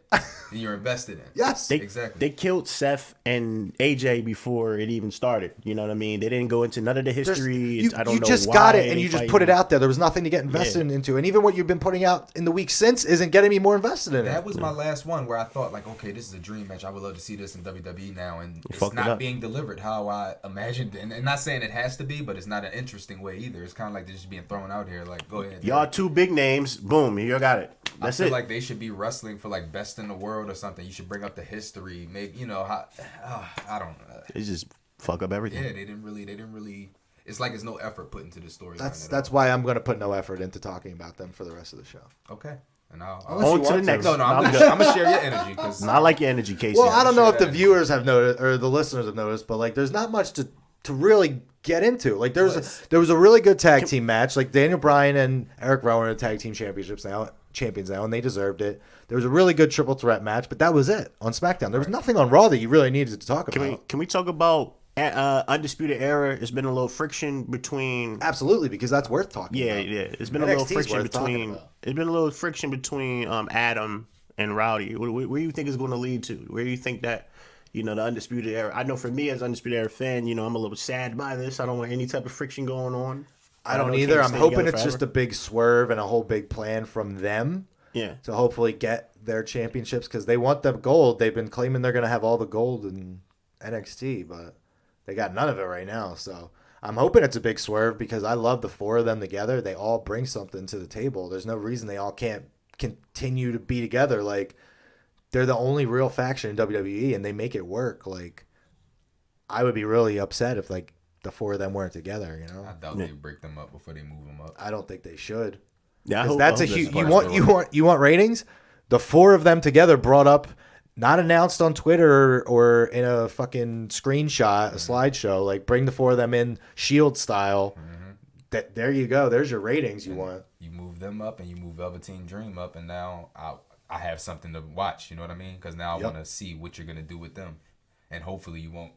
And you're invested in. Yes. Exactly. They killed Seth and AJ before it even started. You know what I mean? They didn't go into none of the history. You just got it and you just put it out there. There was nothing to get invested into. And even what you've been putting out in the week since isn't getting me more invested in it. That was my last one where I thought, like, okay, this is a dream match. I would love to see this in WWE now. And it's not being delivered how I imagined it. And not saying it has to be, but it's not an interesting way either. It's kind of like they're just being thrown out here. Like, go ahead. Y'all 2 big names. Boom. You got it. That's I feel like they should be wrestling for, like, best in the world or something. You should bring up the history. Maybe, I don't know. They just fuck up everything. Yeah, they didn't really. It's like there's no effort put into the story. That's why I'm going to put no effort into talking about them for the rest of the show. Okay. And I'll on to the next. No, I'm going to share your energy. I like your energy, Casey. Well, I don't know if the viewers have noticed or the listeners have noticed, but like there's not much to really get into. Like there was a really good tag team match. Like Daniel Bryan and Eric Rowan are tag team champions now, and they deserved it. There was a really good triple threat match, but that was it on SmackDown. There was nothing on Raw that you really needed to talk about. Can we talk about Undisputed Era? There's been a little friction between. Absolutely, because that's worth talking about. Yeah. There's been a little friction between. There's been a little friction between Adam and Rowdy. Where do you think it's going to lead to? Where do you think that? The Undisputed Era. I know for me as Undisputed Era fan, I'm a little sad by this. I don't want any type of friction going on. I don't either. I'm hoping it's just a big swerve and a whole big plan from them. Yeah. To hopefully get their championships because they want the gold. They've been claiming they're going to have all the gold in NXT, but they got none of it right now. So I'm hoping it's a big swerve because I love the 4 of them together. They all bring something to the table. There's no reason they all can't continue to be together. Like, they're the only real faction in WWE, and they make it work. Like, I would be really upset if, like, the 4 of them weren't together, you know? I doubt they break them up before they move them up. I don't think they should. Yeah, I hope, that's a huge. You want ratings? The 4 of them together brought up, not announced on Twitter or in a fucking screenshot, a slideshow. Like, bring the 4 of them in Shield style. That there you go. There's your ratings you want. You move them up and you move Velveteen Dream up, and now I have something to watch. You know what I mean? Because now I want to see what you're gonna do with them, and hopefully you won't.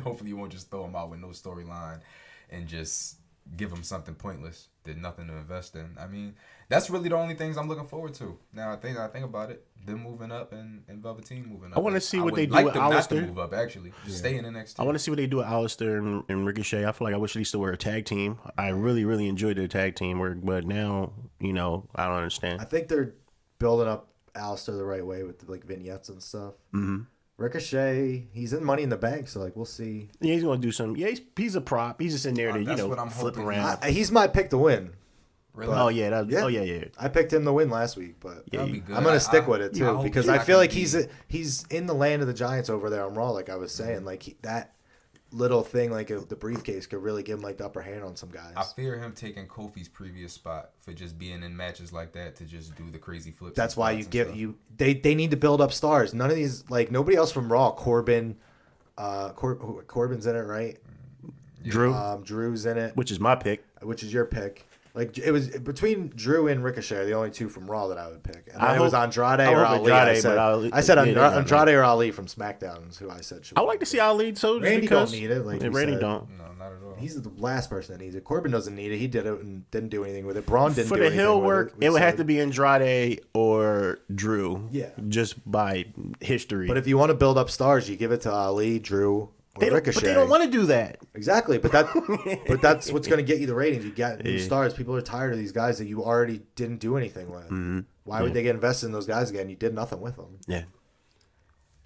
Hopefully you won't just throw them out with no storyline and just give them something pointless. Did nothing to invest in. I mean, that's really the only things I'm looking forward to. Now I think about it. Them moving up and Velveteen moving up. I want to see what they do like with them not to Alistair. move up, actually. Just stay in NXT. I want to see what they do with Alistair and Ricochet. I feel like I wish they still were a tag team. I really, really enjoyed their tag team work, but now, you know, I don't understand. I think they're building up Alistair the right way with the, like, vignettes and stuff. Mm-hmm. Ricochet, he's in Money in the Bank, so, like, we'll see. Yeah, he's going to do something. Yeah, he's a prop. He's just in there to, you know, flip around. He's my pick to win. Really? Oh, yeah. Yeah. I picked him to win last week, but yeah, I'm going to stick with it, too, because I feel like he's in the land of the Giants over there on Raw, like I was saying. Like, that little thing, like the briefcase, could really give him, like, the upper hand on some guys. I fear him taking Kofi's previous spot for just being in matches like that to just do the crazy flips. That's why they need to build up stars. None of these, like, nobody else from Raw. Corbin's in it, right? Drew. Drew's in it. Which is my pick. Which is your pick. Like, it was between Drew and Ricochet, the only 2 from Raw that I would pick. And then it was Andrade or Ali. I said Andrade or Ali from SmackDown is who I said should. I would like to see Ali, so Randy don't need it. Like Randy don't. No, not at all. He's the last person that needs it. Corbin doesn't need it. He did it and didn't do anything with it. Braun didn't for do the anything heel with work. It would have to be Andrade or Drew. Yeah, just by history. But if you want to build up stars, you give it to Ali, Drew. Ricochet. But they don't want to do that. Exactly, but that's what's going to get you the ratings. You get new stars. People are tired of these guys that you already didn't do anything with. Mm-hmm. Why would they get invested in those guys again? You did nothing with them. Yeah.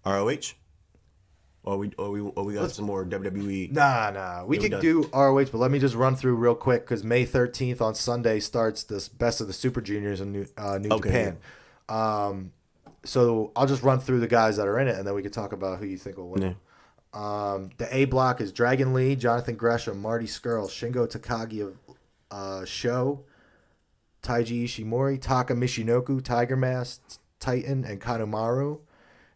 ROH? Or we got some more WWE? Nah. We could do ROH, but let me just run through real quick because May 13th on Sunday starts this Best of the Super Juniors in New Japan. Yeah. So I'll just run through the guys that are in it, and then we can talk about who you think will win. Yeah. The A block is Dragon Lee, Jonathan Gresham, Marty Scurll, Shingo Takagi of Sho, Taiji Ishimori, Taka Michinoku, Tiger Mask, Titan, and Kanemaru.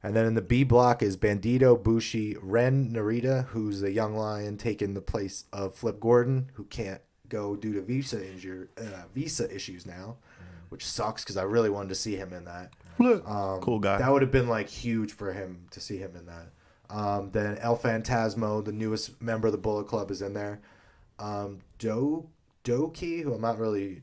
And then in the B block is Bandito, Bushi, Ren Narita, who's a young lion taking the place of Flip Gordon, who can't go due to visa issues now, which sucks because I really wanted to see him in that. Cool guy. That would have been like huge for him to see him in that. Then El Phantasmo, the newest member of the Bullet Club, is in there. Doki, who I'm not really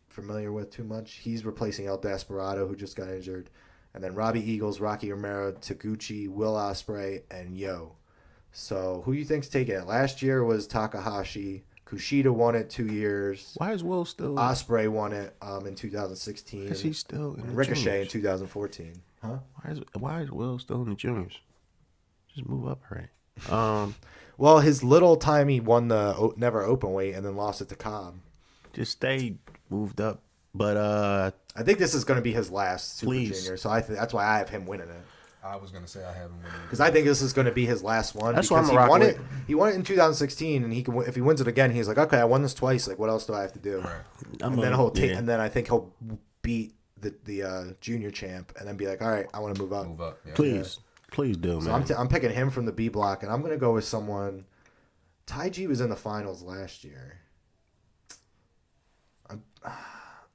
familiar with too much, he's replacing El Desperado, who just got injured. And then Robbie Eagles, Rocky Romero, Taguchi, Will Ospreay, and Yo. So who you think's taking it? Last year was Takahashi. Kushida won it 2 years. Why is Will still? Ospreay won it in 2016. Because he's still in the Ricochet juniors. in 2014. Huh? Why is Will still in the juniors? Just move up, right? Well, his little time he won the never open weight and then lost it to Cobb. Just stay moved up. But I think this is going to be his last Super Junior, so that's why I have him winning it. I was gonna say I have him winning because I think this is going to be his last one. That's why I'm he won it. He won it in 2016, and if he wins it again, he's like, okay, I won this twice. Like, what else do I have to do? Right. And then I think he'll beat the junior champ, and then be like, all right, I want to move up. Move up, yeah. Please do, man. So I'm picking him from the B block, and I'm going to go with someone. Taiji was in the finals last year.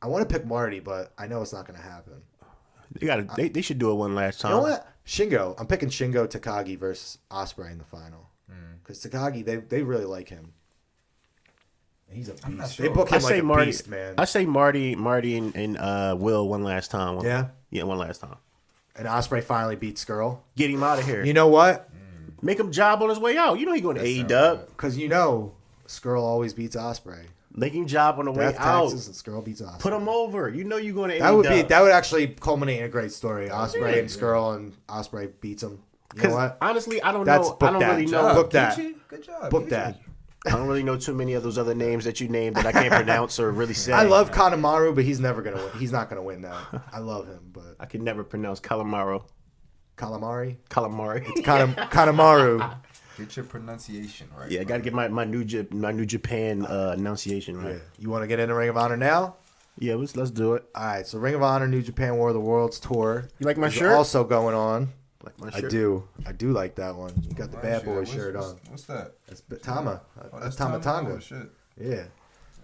I want to pick Marty, but I know it's not going to happen. They should do it one last time. You know what? Shingo. I'm picking Shingo Takagi versus Ospreay in the final. Because Takagi, they really like him. He's a beast. Sure. They book him like a beast, man. I say Marty and Will one last time. Yeah, one last time. And Ospreay finally beats Skrull. Get him out of here. You know what? Make him job on his way out. You know he's going to AEW. Because you know Skrull always beats Ospreay. making job on the way Death, out. taxes, and Skrull beats Osprey. Put them over. You know you're going to. That would actually culminate in a great story. Osprey and Skrull, and Osprey beats him. You know what? Honestly, I don't That's know. I don't really know. Book that. Good job. Book that. I don't really know too many of those other names that you named that I can't pronounce or really say. I love Kanemaru, but he's never gonna win. He's not gonna win that. I love him, but I can never pronounce Calamari. Calamari. It's Kanemaru. Get your pronunciation right. Yeah, I gotta get my New Japan enunciation right. Yeah. You want to get into Ring of Honor now? Yeah, let's do it. All right. So Ring of Honor New Japan War of the Worlds tour. You like my is shirt? Also going on. Like my shirt? I do like that one. You got the Bad Boy shirt on. What's that? That's Tama. That's Tama Tonga. Tonga. Oh, shit. Yeah.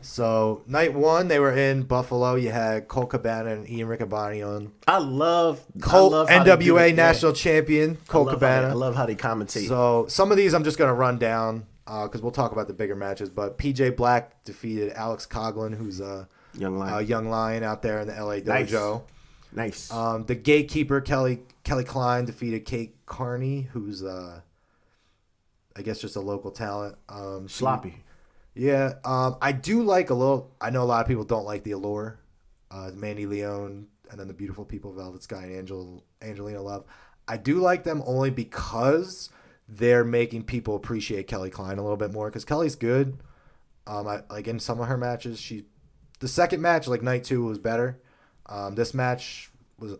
So night one, they were in Buffalo. You had Colt Cabana and Ian Riccaboni on. I love NWA National Champion Colt Cabana. I love how they commentate. So some of these I'm just gonna run down because we'll talk about the bigger matches. But PJ Black defeated Alex Coughlin, who's a young lion out there in the LA dojo. Nice. The Gatekeeper Kelly Klein defeated Kate Carney, who's I guess just a local talent. Sloppy. Yeah, I do like a little. I know a lot of people don't like the Allure, Mandy Leone, and then the Beautiful People, Velvet Sky, and Angelina Love. I do like them only because they're making people appreciate Kelly Klein a little bit more. Because Kelly's good. Like in some of her matches, the second match, like night 2, was better. This match was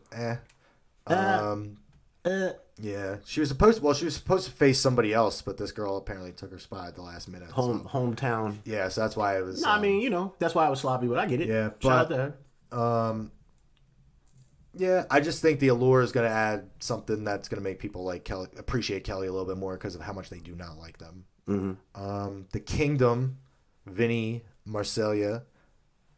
Yeah, she was supposed to face somebody else, but this girl apparently took her spot at the last minute. Hometown. Yeah, so that's why it was. No, I mean, that's why I was sloppy, but I get it. Yeah, shout out to her. Yeah, I just think the Allure is going to add something that's going to make people like Kelly appreciate Kelly a little bit more because of how much they do not like them. Mm-hmm. The Kingdom, Vinny Marcellia,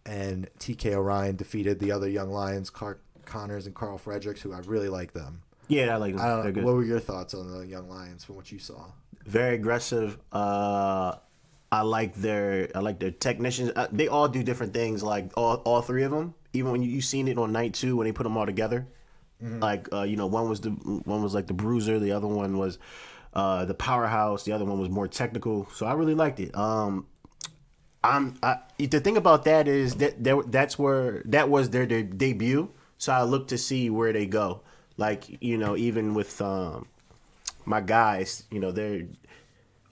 and TK Orion defeated the other Young Lions, Connors and Carl Fredericks, who I really like them. Yeah, I like them. They're good. What were your thoughts on the Young Lions from what you saw? Very aggressive. I like their technicians. They all do different things. Like all three of them. Even when you seen it on night 2 when they put them all together. Mm-hmm. Like one was like the Bruiser. The other one was the Powerhouse. The other one was more technical. So I really liked it. The thing about that is that was their debut. So I look to see where they go. Like, even with my guys, they're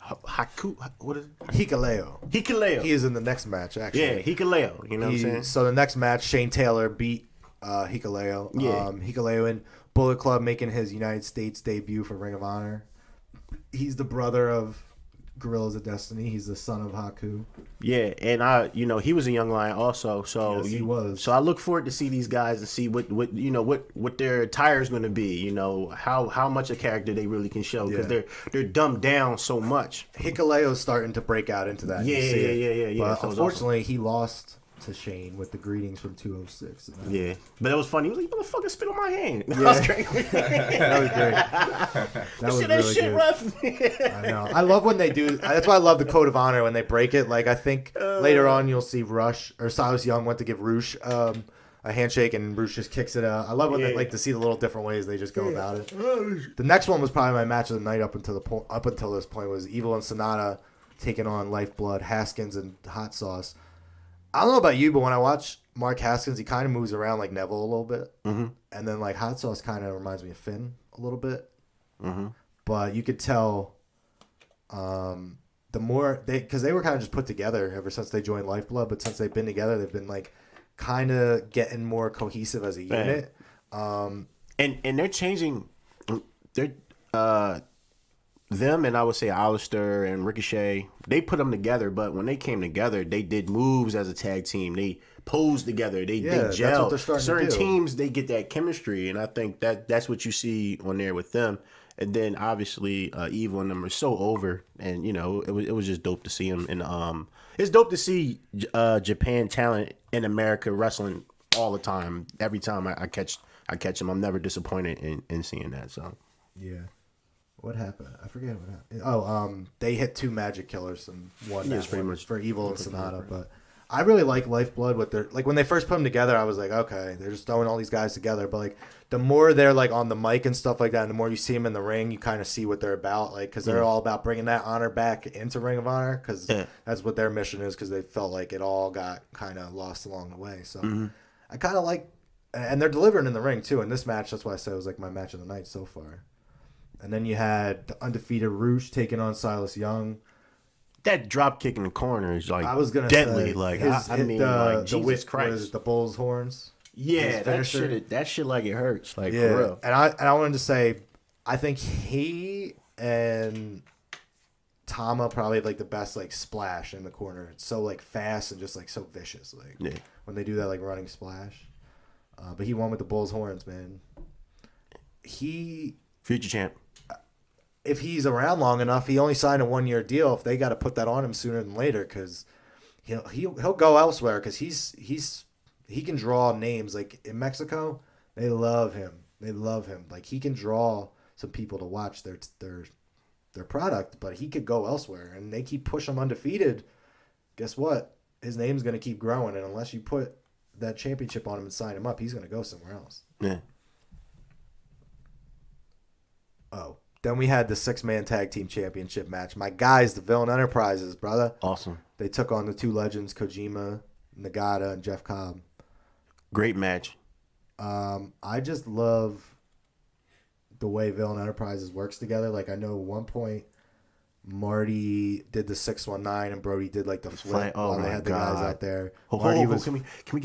Haku. What is it? Hikuleo. He is in the next match, actually. Yeah, Hikuleo. You know what I'm saying? So the next match, Shane Taylor beat Hikuleo. Yeah. Hikuleo in Bullet Club making his United States debut for Ring of Honor. He's the brother of Gorillas of Destiny. He's the son of Haku. Yeah, and he was a Young Lion also. So yes, he was. So I look forward to see these guys and see what their attire is going to be. How much a character they really can show because they're dumbed down so much. Hikuleo's starting to break out into that. Yeah. But unfortunately, he lost to Shane with the greetings from 206. Yeah, but it was funny. He was like, "Motherfucker, spit on my hand." Yeah. That was great. That was great. That was really shit good. rough. I know. I love when they do. That's why I love the Code of Honor when they break it. Like I think later on you'll see Rush or Silas Young went to give Roosh a handshake and Roosh just kicks it out. I love when they like to see the little different ways they just go about it. The next one was probably my match of the night up until this point was Evil and Sonata taking on Lifeblood, Haskins, and Hot Sauce. I don't know about you, but when I watch Mark Haskins, he kind of moves around like Neville a little bit. Mm-hmm. And then like Hot Sauce kind of reminds me of Finn a little bit. Mm-hmm. But you could tell the more because they were kind of just put together ever since they joined Lifeblood. But since they've been together, they've been like kind of getting more cohesive as a unit. And they're changing. They're them and I would say Alistair and Ricochet, they put them together, but when they came together, they did moves as a tag team. They posed together. They gelled. Certain teams, they get that chemistry, and I think that's what you see on there with them. And then obviously Evil and them are so over, and it was just dope to see them. And it's dope to see Japan talent in America wrestling all the time. Every time I catch them, I'm never disappointed in seeing that. So yeah. What happened? I forget what happened. Oh, they hit 2 magic killers and one pretty much for Evil and Sonata. But I really like Lifeblood. With their like when they first put them together, I was like, okay, they're just throwing all these guys together. But like the more they're like on the mic and stuff like that, and the more you see them in the ring, you kind of see what they're about. Like because they're all about bringing that honor back into Ring of Honor because that's what their mission is. Because they felt like it all got kind of lost along the way. So I kind of like, and they're delivering in the ring too. In this match, that's why I said it was like my match of the night so far. And then you had the undefeated Roosh taking on Silas Young. That drop kick in the corner is like I was gonna deadly. say, Like I mean, like Jesus Christ, the bull's horns. Yeah, that shit like it hurts. Like for real. And I wanted to say, I think he and Tama probably have like the best like splash in the corner. It's so like fast and just like so vicious. Like when they do that like running splash. But he won with the bull's horns, man. Future champ. If he's around long enough, he only signed a 1-year deal. If they got to put that on him sooner than later, because he'll go elsewhere. Because he can draw names like in Mexico. They love him. They love him. Like he can draw some people to watch their product. But he could go elsewhere, and they keep pushing him undefeated. Guess what? His name's gonna keep growing, and unless you put that championship on him and sign him up, he's gonna go somewhere else. Yeah. Oh. Then we had the 6-man tag team championship match. My guys, the Villain Enterprises, brother. Awesome. They took on the two legends, Kojima, Nagata, and Jeff Cobb. Great match. I just love the way Villain Enterprises works together. Like, I know at one point Marty did the 619 and Brody did like the flip while they had the guys out there. Can we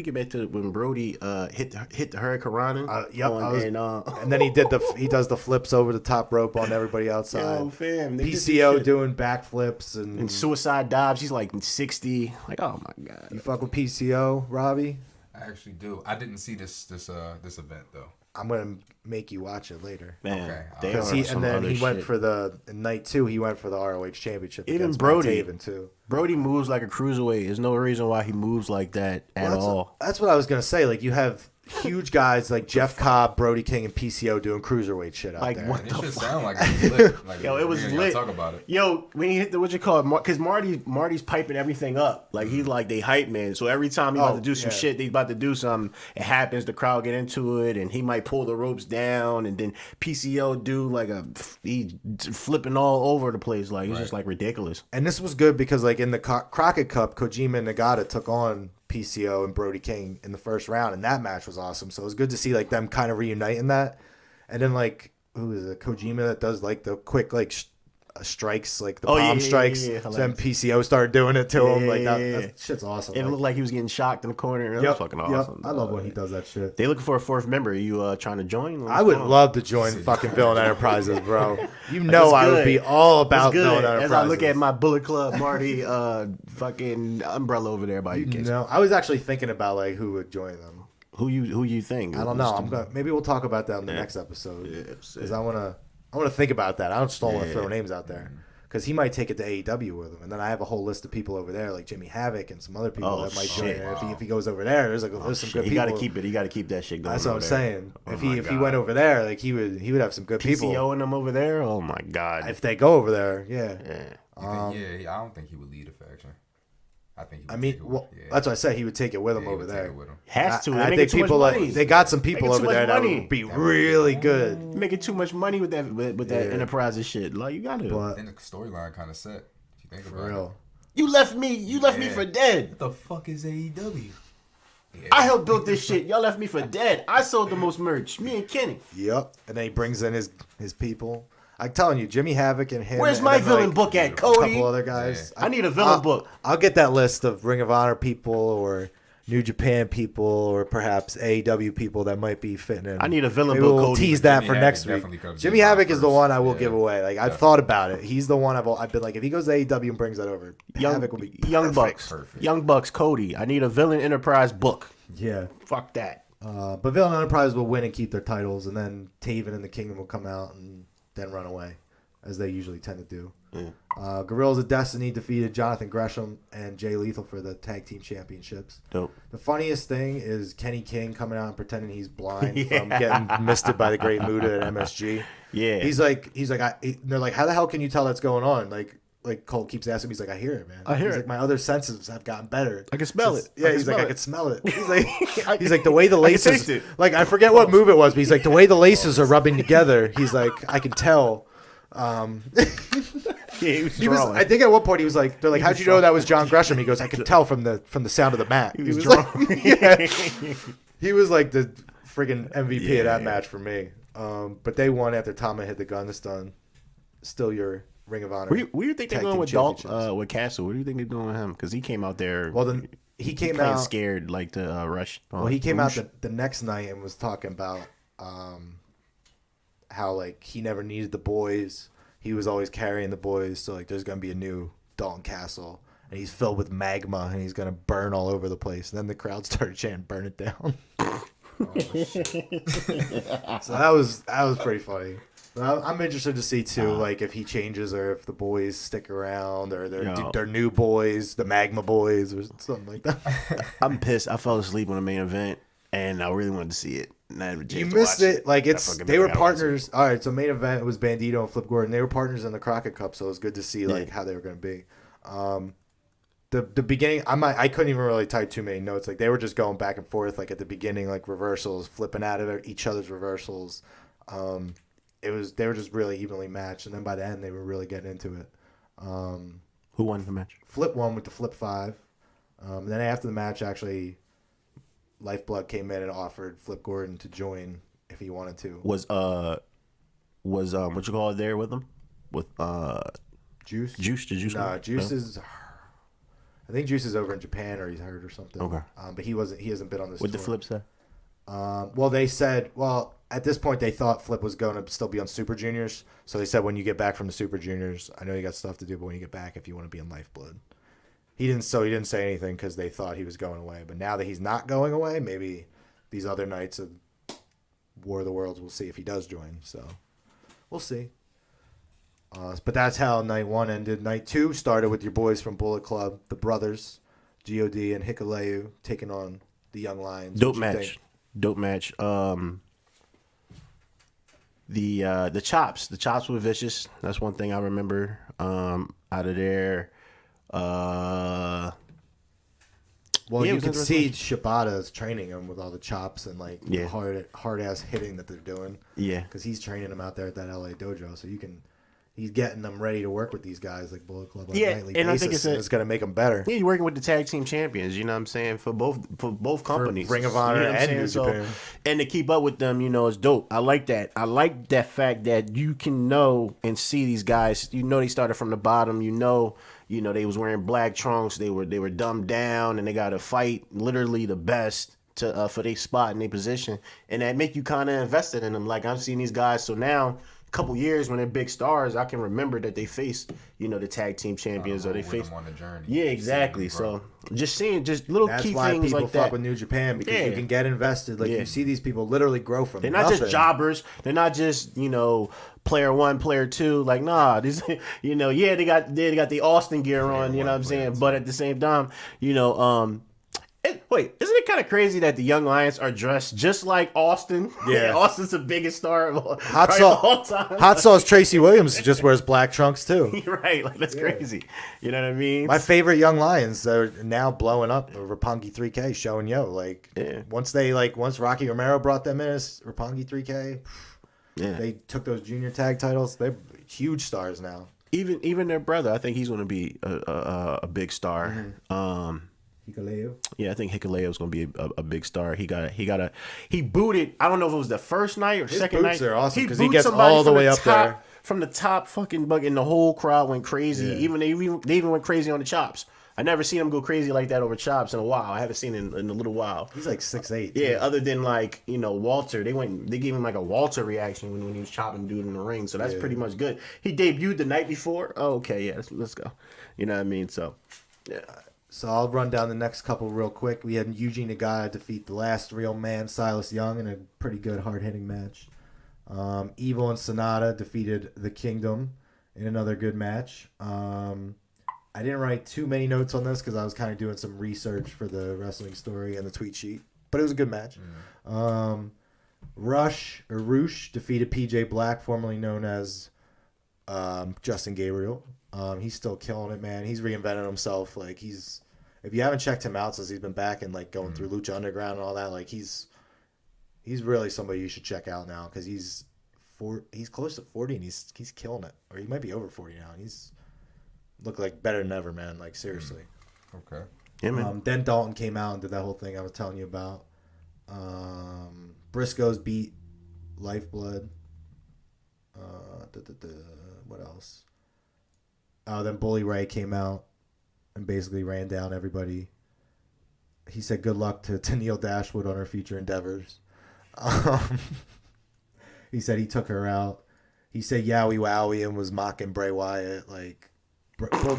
get back to when Brody hit the Hurricane? And then he does the flips over the top rope on everybody outside. Yo, fam, PCO doing backflips and suicide dives. He's like 60. Like, oh my god. You fuck with PCO, Robbie? I actually do. I didn't see this event though. I'm gonna make you watch it later. Man, okay. He went for the night 2. He went for the ROH championship. Even Brody, too. Brody moves like a cruiserweight. There's no reason why he moves like that at all. That's what I was gonna say. Like you have huge guys like Jeff Cobb, Brody King, and PCO doing cruiserweight shit out there. What it should sound like it was lit. Like, yo, it was lit. Talk about it. Yo, when he hit the because Marty's piping everything up. Like he's like they hype man. So every time he's about to do some shit, he's about to do something. It happens. The crowd get into it, and he might pull the ropes down, and then PCO do like he flipping all over the place. Like it's just like ridiculous. And this was good because like in the Crockett Cup, Kojima and Nagata took on PCO and Brody King in the first round, and that match was awesome. So it was good to see like them kind of reuniting that. And then like who is it? Kojima that does like the quick like strikes, like the palm strikes. So then PCO started doing it to him. Like that shit's awesome. It looked like he was getting shocked in the corner. It was fucking awesome. I love when he does that shit. They looking for a 4th member. Are you trying to join? I would love to join fucking Villain Enterprises, bro. You know I would be all about Villain Enterprises. As I look at my Bullet Club Marty fucking umbrella over there by you. No, I was actually thinking about like who would join them. Who you think? I don't know. Maybe we'll talk about that in the next episode. Because I wanna think about that. I just don't want to throw names out there. Because he might take it to AEW with him, and then I have a whole list of people over there, like Jimmy Havoc and some other people that might join. If he goes over there, there's some good people. You got to keep it. You got to keep that shit going. That's what I'm saying. If he went over there, like he would have some good people. PCO and them over there. Oh my god. If they go over there, I don't think he would lead a faction. I think. That's what I said. He would take it with him over there. Has to. I think people they got some people over there that would be really good. Making too much money with that Enterprises shit. Like you got to. But then the storyline kind of set. If you think about it. You left me for dead. What the fuck is AEW? Yeah. I helped build this shit. Y'all left me for dead. I sold the most merch. Me and Kenny. Yep. And then he brings in his people. I'm telling you, Jimmy Havoc and him. Where's my villain book at, Cody? A couple other guys. Yeah. I need a villain book. I'll get that list of Ring of Honor people or New Japan people or perhaps AEW people that might be fitting in. I need a villain book, We'll Cody. tease that for next week. Jimmy Havoc is the one I will give away. Like I've thought about it. He's the one I've been like, if he goes to AEW and brings that over, Havoc will be perfect. Young Bucks, Cody. I need a Villain Enterprise book. Yeah. Fuck that. But Villain Enterprise will win and keep their titles, and then Taven and the Kingdom will come out and then run away, as they usually tend to do. Guerrillas of Destiny defeated Jonathan Gresham and Jay Lethal for the tag team championships. Dope. The funniest thing is Kenny King coming out and pretending he's blind from getting misted by the Great Muta at MSG. Yeah. He's like, they're like, how the hell can you tell that's going on? Like like Cole keeps asking me, he's like, I hear it, man. I hear he's it. like, my other senses have gotten better. I can smell it. Yeah, he's like, I can smell it. He's like the way the laces, it. like I forget what move it was, but he's like the way the laces are rubbing together. He's like, I can tell. He was I think at one point he was like, they're like, how'd you know that was John Gresham? He goes, I could tell from the sound of the mat. He was like, yeah. He was like the friggin' MVP of that match for me. But they won after Tama hit the gun stun. Still your Ring of Honor. Where do you think they're going with with Castle? What do you think they're doing with him? Because he came out there. Well, then he came out scared like to rush. Well, he came out the next night and was talking about how like he never needed the boys. He was always carrying the boys. So like there's gonna be a new Dalton Castle, and he's filled with magma, and he's gonna burn all over the place. And then the crowd started chanting, "Burn it down." So that was pretty funny. But I'm interested to see too, like if he changes or if the boys stick around or they're new boys, the magma boys or something like that. I'm pissed. I fell asleep on the main event, and I really wanted to see it. You missed it. Like they were partners. All right, so main event was Bandito and Flip Gordon. They were partners in the Crockett Cup, so it was good to see like how they were going to be. The beginning, I couldn't even really type too many notes. Like they were just going back and forth. Like at the beginning, like reversals, flipping out of each other's reversals. They were just really evenly matched, and then by the end, they were really getting into it. Who won the match? Flip won with the Flip 5. And then after the match, actually, Lifeblood came in and offered Flip Gordon to join if he wanted to. Was what you call it there with him? With Juice? Juice? Did Juice? Nah, Juice is. I think Juice is over in Japan or he's hurt or something. Okay. But he hasn't been on this. What tour. the Flip say? Well, they said. Well, at this point, they thought Flip was going to still be on Super Juniors. So they said, when you get back from the Super Juniors, I know you got stuff to do, but when you get back, if you want to be in Lifeblood. He didn't say anything because they thought he was going away. But now that he's not going away, maybe these other nights of War of the Worlds, we'll see if he does join. So we'll see. But that's how night 1 ended. Night 2 started with your boys from Bullet Club, the brothers, G.O.D. and Hikuleo, taking on the Young Lions. Dope match. The chops were vicious. That's one thing I remember out of there. Well, you can see Shibata's training him with all the chops and like hard ass hitting that they're doing. Yeah, because he's training them out there at that LA dojo, so he's getting them ready to work with these guys like Bullet Club on a nightly basis. I think it's going to make them better. Yeah, you're working with the tag team champions. You know what I'm saying, for both companies, for Ring of Honor and New Japan. And to keep up with them, is dope. I like that. I like that fact that you can know and see these guys. They started from the bottom. They was wearing black trunks. They were dumbed down, and they got to fight literally the best to for their spot and their position, and that make you kind of invested in them. Like I've seen these guys, so now a couple years when they're big stars, I can remember that they face the tag team champions or they face them on the journey. Yeah, exactly. So just seeing little key things like that. That's why people fuck with New Japan, because you can get invested. Like you see these people literally grow from. They're not just jobbers. They're not just player 1, player 2. Like this, they got the Austin gear on. You know what I'm saying? But at the same time, wait, isn't it kind of crazy that the Young Lions are dressed just like Austin? Yeah, Austin's the biggest star of all time. Hot Sauce Tracy Williams just wears black trunks too. You're right, like that's crazy. You know what I mean? My favorite Young Lions are now blowing up. Roppongi 3K showing once Rocky Romero brought them in as Roppongi 3K, they took those junior tag titles. They're huge stars now. Even their brother, I think he's going to be a big star. Mm-hmm. Hikuleo? Yeah, I think Hikuleo is going to be a big star. He booted. I don't know if it was the first night or second night. His boots are awesome because he gets all the way up there from the top fucking bug, and the whole crowd went crazy. Yeah. They even went crazy on the chops. I never seen him go crazy like that over chops in a while. I haven't seen it in a little while. He's like 6'8". Yeah, other than Walter, they gave him like a Walter reaction when he was chopping dude in the ring. So that's pretty much good. He debuted the night before. Oh, okay, yeah, let's go. You know what I mean? So yeah. So I'll run down the next couple real quick. We had Yuji Nagata defeat the last real man, Silas Young, in a pretty good hard-hitting match. Evil and Sonata defeated the Kingdom in another good match. I didn't write too many notes on this because I was kind of doing some research for the wrestling story and the tweet sheet, but it was a good match. Roosh defeated PJ Black, formerly known as Justin Gabriel. He's still killing it, man. He's reinvented himself. Like if you haven't checked him out since he's been back and like going through Lucha Underground and all that, like he's really somebody you should check out now because he's close to 40 and he's killing it, or he might be over 40 now. And he's look like better than ever, man. Like seriously. Okay. Yeah, man. Then Dalton came out and did that whole thing I was telling you about. Briscoes beat Lifeblood. What else? Then Bully Ray came out and basically ran down everybody. He said good luck to Neil Dashwood on her future endeavors. He said he took her out. He said Yowie Wowie and was mocking Bray Wyatt. Like,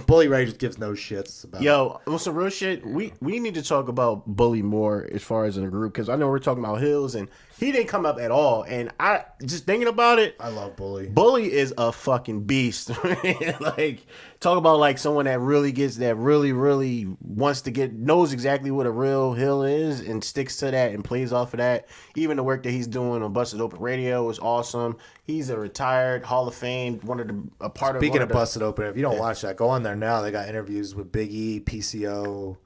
Bully Ray just gives no shits about Yo, on some real shit, we need to talk about Bully more as far as in a group, because I know we're talking about Hills, and he didn't come up at all. And I just thinking about it, I love Bully. Bully is a fucking beast. Like, talk about like someone that really really wants to knows exactly what a real Hill is and sticks to that and plays off of that. Even the work that he's doing on Busted Open Radio is awesome. He's a retired Hall of Fame, Speaking of Busted Open, if you don't watch that, go on there now. They got interviews with Big E, PCO.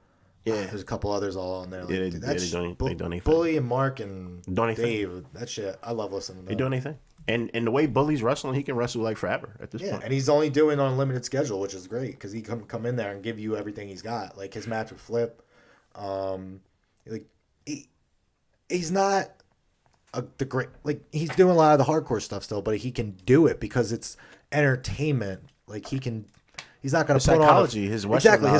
Yeah, there's a couple others all on there. Like, yeah, they don't anything. Bully and Mark and don't Dave. That shit, I love listening to that. They do anything. And the way Bully's wrestling, he can wrestle like forever at this point. And he's only doing on a limited schedule, which is great because he can come in there and give you everything he's got. Like his match with Flip, like he's not the great. Like he's doing a lot of the hardcore stuff still, but he can do it because it's entertainment. Like he's not going to put psychology. on His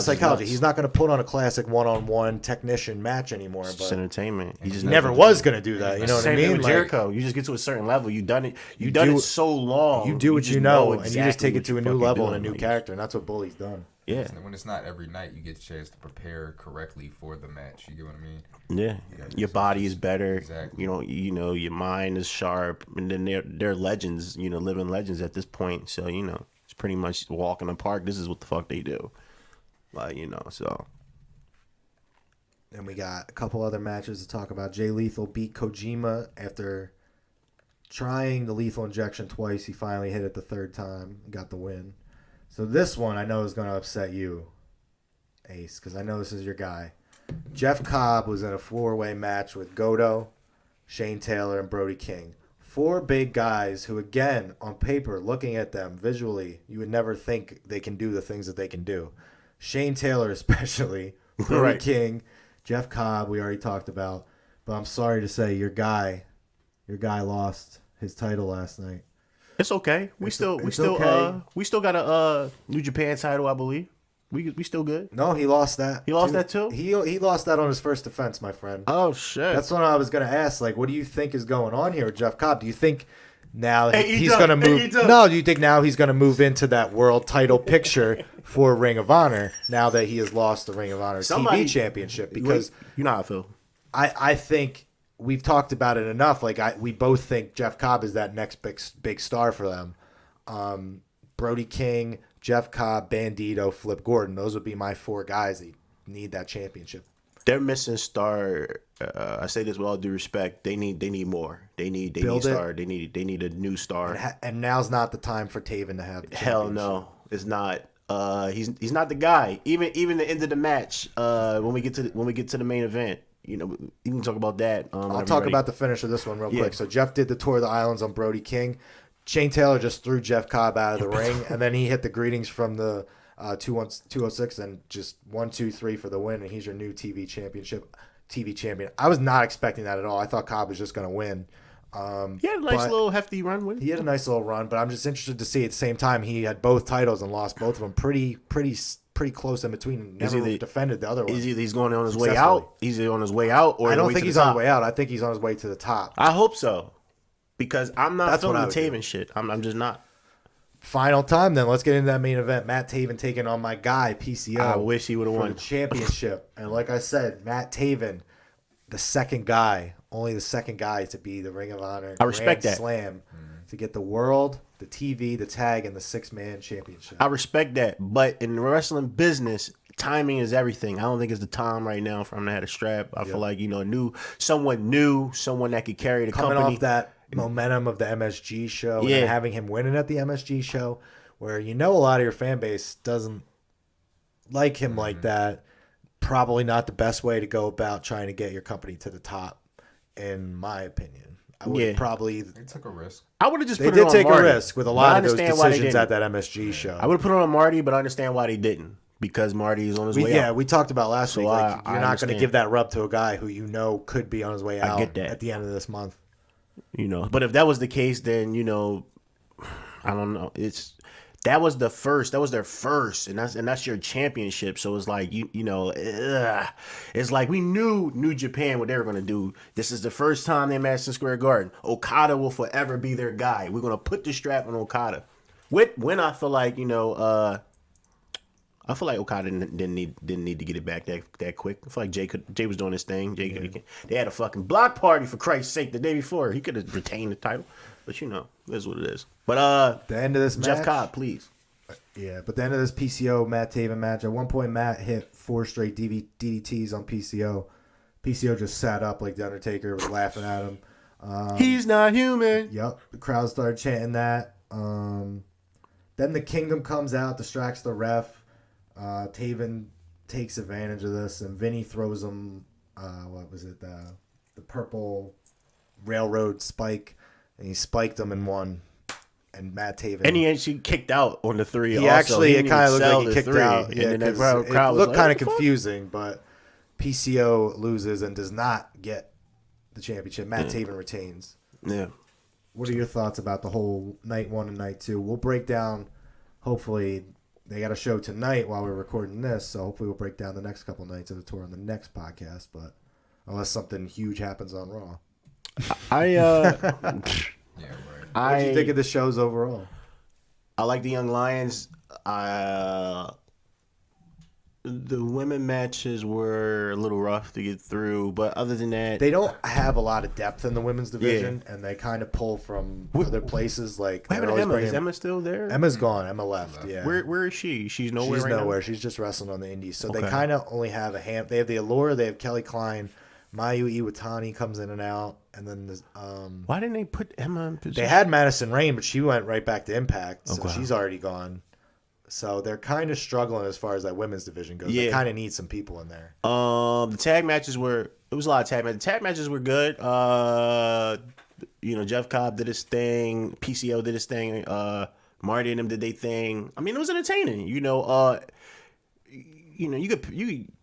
psychology. He's not going to put on a classic one-on-one technician match anymore. It's but entertainment. He just never was going to do that. You know what I mean? With Jericho, you just get to a certain level. You done it so long. You do what you know, and you just take it to a new level and a new character, and that's what Bully's done. Yeah. When it's not every night, you get a chance to prepare correctly for the match. You get what I mean? Yeah. Your body is better. Exactly. You know, your mind is sharp, and then they're legends. You know, living legends at this point. So it's pretty much walk in the park. This is what the fuck they do. Like, so. Then we got a couple other matches to talk about. Jay Lethal beat Kojima after trying the lethal injection twice. He finally hit it the third time and got the win. So this one I know is going to upset you, Ace, because I know this is your guy. Jeff Cobb was in a four-way match with Goto, Shane Taylor, and Brody King. Four big guys who, again, on paper, looking at them visually, you would never think they can do the things that they can do. Shane Taylor especially, Brody King, Jeff Cobb, we already talked about. But I'm sorry to say your guy lost his title last night. It's okay. We still got a New Japan title, I believe. We still good. No, he lost that. He lost that too? He lost that on his first defense, my friend. Oh shit. That's what I was gonna ask. Like, what do you think is going on here with Jeff Cobb? Do you think now he's gonna move? No, do you think now he's gonna move into that world title picture for Ring of Honor now that he has lost the Ring of Honor TV championship? Because you know how I feel. I think we've talked about it enough. Like we both think Jeff Cobb is that next big star for them. Brody King, Jeff Cobb, Bandito, Flip Gordon. Those would be my four guys that need that championship. They're missing star. I say this with all due respect. They need more. They need star. They need a new star. And now's not the time for Taven to have. Hell no, it's not. He's not the guy. Even the end of the match. When we get to the main event. You can talk about that. I'll talk about the finish of this one real quick. So Jeff did the Tour of the Islands on Brody King. Shane Taylor just threw Jeff Cobb out of the ring, and then he hit the greetings from the 206 and just 1, 2, 3 for the win, and he's your new TV champion. I was not expecting that at all. I thought Cobb was just going to win. He had a nice little hefty run with it. He had a nice little run, but I'm just interested to see at the same time he had both titles and lost both of them pretty close in between. Never defended the other one. Is either he's going on his way out. He's on his way out, or I don't think he's on his way out. I think he's on his way to the top. I hope so, because I'm not feeling the Taven shit. I'm just not. Final time, then let's get into that main event. Matt Taven taking on my guy PCO. I wish he would have won the championship. And like I said, Matt Taven, only the second guy to be the Ring of Honor. I respect that. Slam to get the world, the TV, the tag, and the 6-man championship. I respect that, but in the wrestling business, timing is everything. I don't think it's the time right now for him to have a strap. I feel like someone that could carry the company. Coming off that momentum of the MSG show and having him winning at the MSG show, where a lot of your fan base doesn't like him like that. Probably not the best way to go about trying to get your company to the top, in my opinion. I would probably... They took a risk. I would have just put it on Marty. They did take a risk with a lot of those decisions at that MSG show. I would have put it on Marty, but I understand why they didn't. Because Marty is on his way out. Yeah, we talked about last week. Like, you're not going to give that rub to a guy who could be on his way out at the end of this month. But if that was the case, then, I don't know. That was their first, and that's your championship. So it's like it's like we knew New Japan what they were gonna do. This is the first time they're in Madison Square Garden. Okada will forever be their guy. We're gonna put the strap on Okada. When I feel like Okada didn't need to get it back that quick. I feel like Jay was doing his thing. They had a fucking block party for Christ's sake the day before. He could have retained the title, but that's what it is. But the end of this Jeff match, Cobb, please. Yeah, but the end of this PCO Matt Taven match. At one point, Matt hit 4 straight DDTs on PCO. PCO just sat up like the Undertaker was laughing at him. He's not human. Yep, the crowd started chanting that. Then the Kingdom comes out, distracts the ref. Taven takes advantage of this, and Vinny throws him. What was it? The purple railroad spike, and he spiked him and won. And Matt Taven, and he actually kicked out on the 3. He actually, it kind of looked like he kicked 3. out. Yeah, and then it crowd looked kind of like, confusing, but PCO loses and does not get the championship. Matt Taven retains. Yeah. What are your thoughts about the whole night 1 and night 2? We'll break down. Hopefully, they got a show tonight while we're recording this, so hopefully we'll break down the next couple nights of the tour on the next podcast. But unless something huge happens on Raw, Yeah, right. What did you think of the shows overall? I like the Young Lions. The women matches were a little rough to get through, but other than that, they don't have a lot of depth in the women's division, and they kind of pull from other places. Like Emma. Is Emma still there? Emma's gone. Emma left. Yeah. Where is she? She's nowhere. She's right nowhere. now? She's just wrestling on the indies. So they kind of only have a hand. They have the Allure. They have Kelly Klein. Mayu Iwatani comes in and out, and then there's, why didn't they put Emma in position? They had Madison Rayne, but she went right back to Impact, so she's already gone. So they're kind of struggling as far as that women's division goes. Yeah. They kind of need some people in there. The tag matches it was a lot of tag matches. The tag matches were good. Jeff Cobb did his thing. PCO did his thing. Marty and them did their thing. I mean, it was entertaining.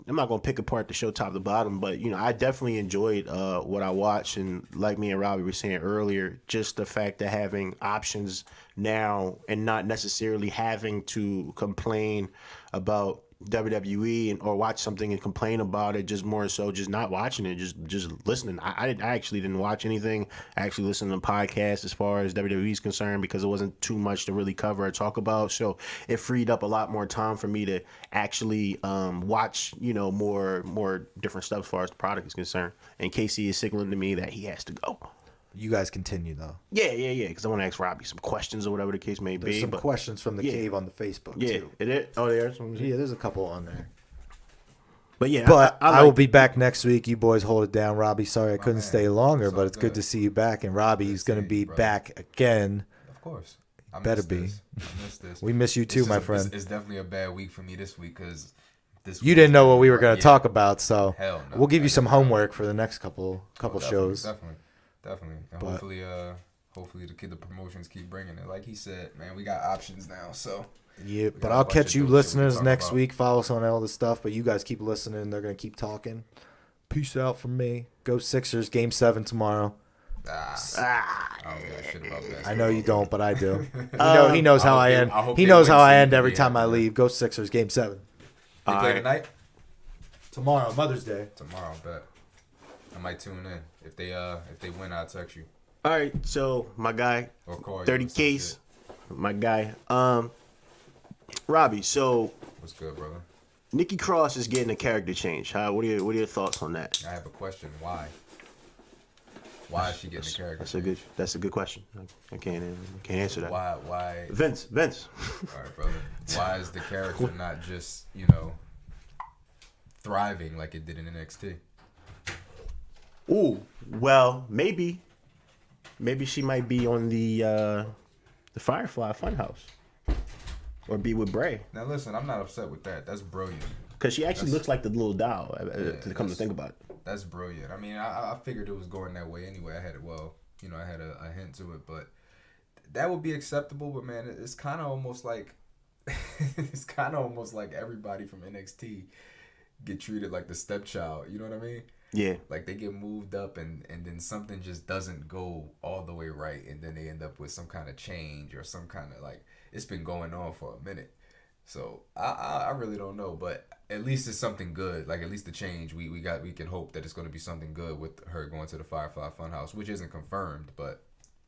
I'm not gonna pick apart the show top to bottom, but I definitely enjoyed what I watched, and like me and Robbie were saying earlier, just the fact that having options now and not necessarily having to complain about WWE or watch something and complain about it, just more so just not watching it, just listening. I actually didn't watch anything. I actually listened to podcasts as far as WWE is concerned because it wasn't too much to really cover or talk about. So it freed up a lot more time for me to actually watch, more different stuff as far as the product is concerned. And Casey is signaling to me that he has to go. You guys continue, though. Yeah, because I want to ask Robbie some questions or whatever the case may be. There's some questions from the cave on the Facebook, too. There's a couple on there. But yeah, I will be back next week. You boys hold it down. Robbie, sorry I couldn't stay longer, but it's good to see you back. And Robbie's going to be back again. Of course. I better be. I miss this. We miss you too, my friend. It's definitely a bad week for me this week because you didn't know what we were going to talk about, so hell no, we'll give you some homework for the next couple shows. Definitely. And hopefully the promotions keep bringing it. Like he said, man, we got options now, so. Yeah, but I'll catch you listeners next week. Follow us on all this stuff, but you guys keep listening. They're going to keep talking. Peace out from me. Go Sixers. Game 7 tomorrow. I don't give a shit about basketball. I know you don't, but I do. He knows how I end. He knows how I end every time I leave. Go Sixers. Game 7. They play tonight? Tomorrow, Mother's Day. Tomorrow, bet. I might tune in. If they win, I'll text you. All right, so my guy, 30 case, my guy, Robbie. So what's good, brother? Nikki Cross is getting a character change. What are your thoughts on that? I have a question. Why? Why is she getting a character? That's a good question. I can't answer that. Why? Vince. All right, brother. Why is the character not just thriving like it did in NXT? Ooh, well, maybe Maybe she might be on the Firefly Funhouse, or be with Bray. Now listen, I'm not upset with that. That's brilliant. Because she actually looks like the little doll. To come to think about it, that's brilliant. I mean, I figured it was going that way anyway. I had a hint to it, but that would be acceptable. But man, it's kind of almost like everybody from NXT get treated like the stepchild. You know what I mean? Yeah. Like they get moved up and then something just doesn't go all the way right, and then they end up with some kind of change or some kind of like it's been going on for a minute. So I really don't know, but at least it's something good. Like at least the change we can hope that it's going to be something good with her going to the Firefly Funhouse, which isn't confirmed, but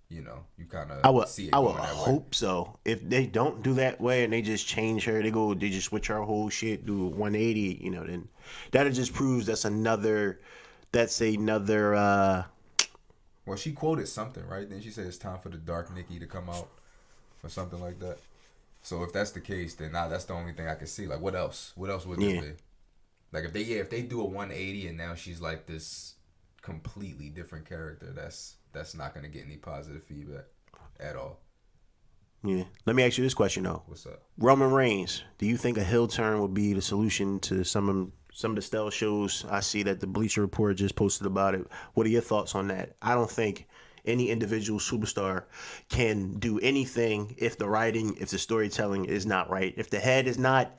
you kind of see it. I would hope so. If they don't do that way and they just change her, they just switch her whole shit, do 180. Then that just proves that's another. Well, she quoted something, right? Then she said it's time for the Dark Nikki to come out or something like that. So if that's the case, then that's the only thing I can see. Like, what else? What else would there be? Like, if they do a 180 and now she's like this completely different character, that's not going to get any positive feedback at all. Yeah. Let me ask you this question, though. What's up? Roman Reigns, do you think a heel turn would be the solution to some of the stealth shows? I see that the Bleacher Report just posted about it. What are your thoughts on that? I don't think any individual superstar can do anything if the writing, if the storytelling is not right. If the head is not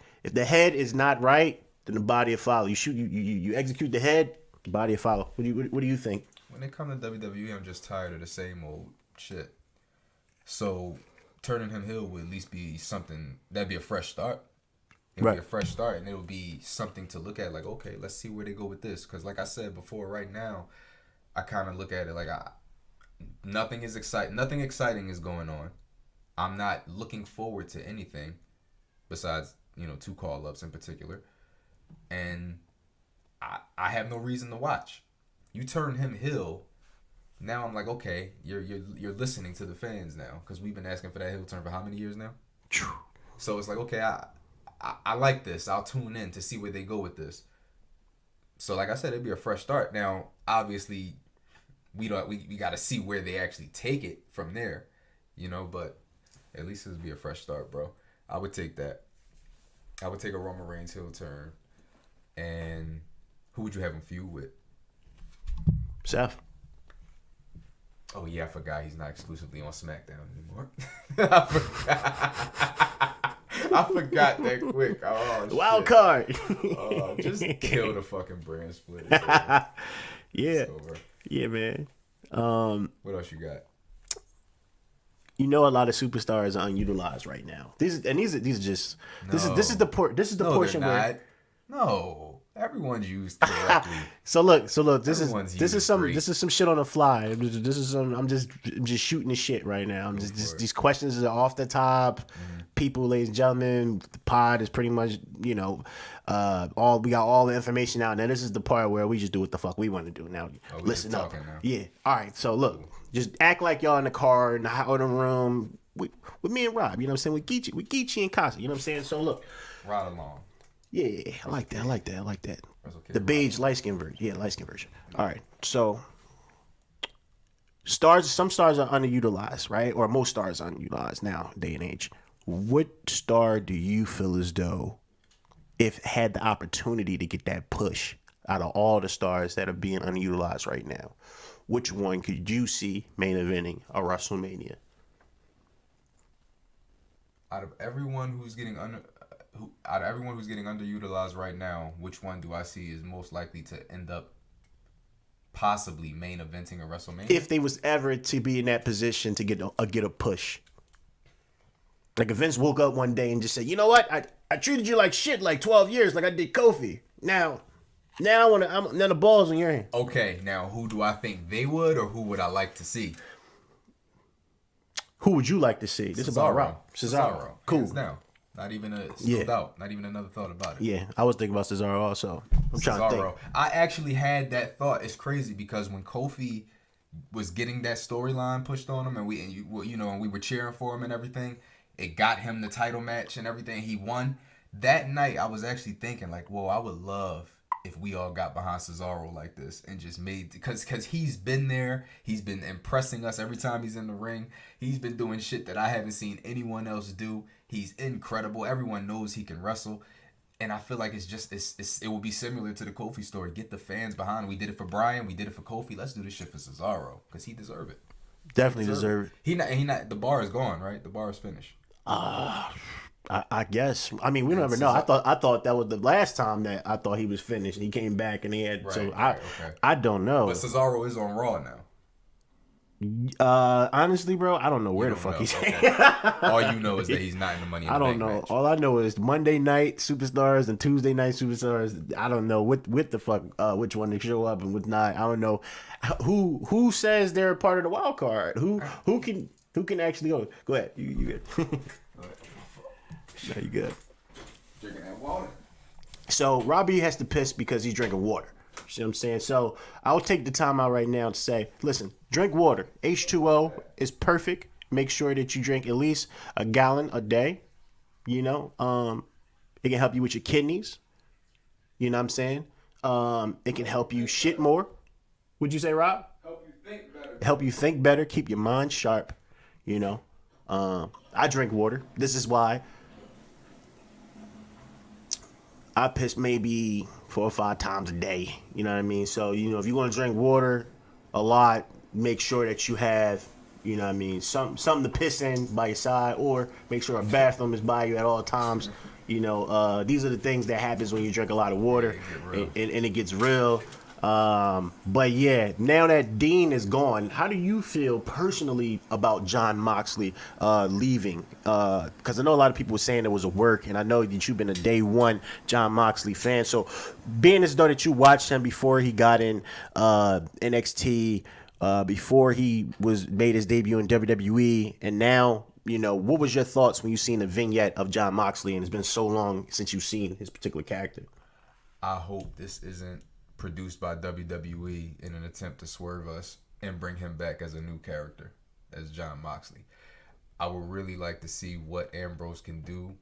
right, then the body will follow. You execute the head, the body will follow. What do you think? When it comes to WWE, I'm just tired of the same old shit. So turning him heel would at least be something that'd be a fresh start. It would be a fresh start, and it would be something to look at. Like, okay, let's see where they go with this. Because, like I said before, right now, I kind of look at it like nothing exciting is going on. I'm not looking forward to anything besides 2 call-ups in particular, and I have no reason to watch. You turn him heel, now I'm like, okay, you're listening to the fans now, because we've been asking for that heel turn for how many years now? So it's like, okay, I like this. I'll tune in to see where they go with this. So like I said, it'd be a fresh start. Now, obviously, we got to see where they actually take it from there, but at least it'd be a fresh start, bro. I would take that. I would take a Roman Reigns heel turn. And who would you have him feud with? Seth. Oh yeah, I forgot he's not exclusively on SmackDown anymore. I forgot that quick. Oh, wild card. Just kill the fucking brand split. Yeah. Yeah, man. What else you got? A lot of superstars are unutilized right now. These are just this is the portion where no, everyone's used correctly. So look, this is some shit on the fly. I'm just shooting the shit right now. These questions are off the top. Mm-hmm. People, ladies and gentlemen, the pod is pretty much we got all the information out. Now this is the part where we just do what the fuck we want to do. Now listen up. Now. Yeah. All right. So look, just act like y'all in the car in the room with me and Rob. You know what I'm saying? With Geechee and Casa. You know what I'm saying? So look, ride along. Yeah, I like that. The beige light skin version. Yeah, light skin version. All right. So some stars are underutilized, right? Or most stars are underutilized now, day and age. What star do you feel as though, if had the opportunity to get that push out of all the stars that are being underutilized right now, which one could you see main eventing a WrestleMania? Out of everyone who's getting underutilized right now, which one do I see is most likely to end up possibly main eventing a WrestleMania? If they was ever to be in that position to get a push. Like if Vince woke up one day and just said, you know what? I treated you like shit like 12 years like I did Kofi. Now the ball's in your hand. Okay, now who do I think they would, or who would I like to see? Who would you like to see? This is about Rob. Cesaro. Cool. Hands down. Not even doubt. Not even another thought about it. Yeah, I was thinking about Cesaro also. I'm trying to think. I actually had that thought. It's crazy because when Kofi was getting that storyline pushed on him, and we were cheering for him and everything, it got him the title match and everything. He won. That night, I was actually thinking like, whoa, I would love if we all got behind Cesaro like this and just made, because he's been there, he's been impressing us every time he's in the ring. He's been doing shit that I haven't seen anyone else do. He's incredible. Everyone knows he can wrestle. And I feel like it will be similar to the Kofi story. Get the fans behind him. We did it for Bryan. We did it for Kofi. Let's do this shit for Cesaro because he deserve it. Definitely deserve it. He not. The bar is gone, right? The bar is finished. I guess. I mean, we never know. I thought that was the last time that I thought he was finished. He came back and he had. Right, I don't know. But Cesaro is on Raw now. Honestly, bro, I don't know where the fuck he's at. All you know is that he's not in the Money in the Bank match. All I know is Monday night superstars and Tuesday night superstars. I don't know what the fuck which one to show up and which not. I don't know who says they're part of the wild card. Who can actually go? Go ahead. You good? No, you good. Drinking that water. So Robbie has to piss because he's drinking water. You see what I'm saying? So I'll take the time out right now to say, listen, drink water. H2O is perfect. Make sure that you drink at least a gallon a day. You know, it can help you with your kidneys. You know what I'm saying? It can help you shit more. Would you say, Rob? Help you think better. Help you think better. Keep your mind sharp. You know, I drink water. This is why I piss maybe 4 or 5 times a day. You know what I mean? So, you know, if you want to drink water a lot, make sure that you have, you know what I mean, something to piss in by your side, or make sure a bathroom is by you at all times. You know, these are the things that happens when you drink a lot of water, and it gets real. But yeah, now that Dean is gone, how do you feel personally about Jon Moxley leaving? Because I know a lot of people were saying it was a work, and I know that you've been a day one Jon Moxley fan. So being as though that you watched him before he got in NXT, before he made his debut in WWE, and now, you know, what was your thoughts when you seen the vignette of Jon Moxley, and it's been so long since you've seen his particular character? I hope this isn't produced by WWE in an attempt to swerve us and bring him back as a new character, as Jon Moxley. I would really like to see what Ambrose can do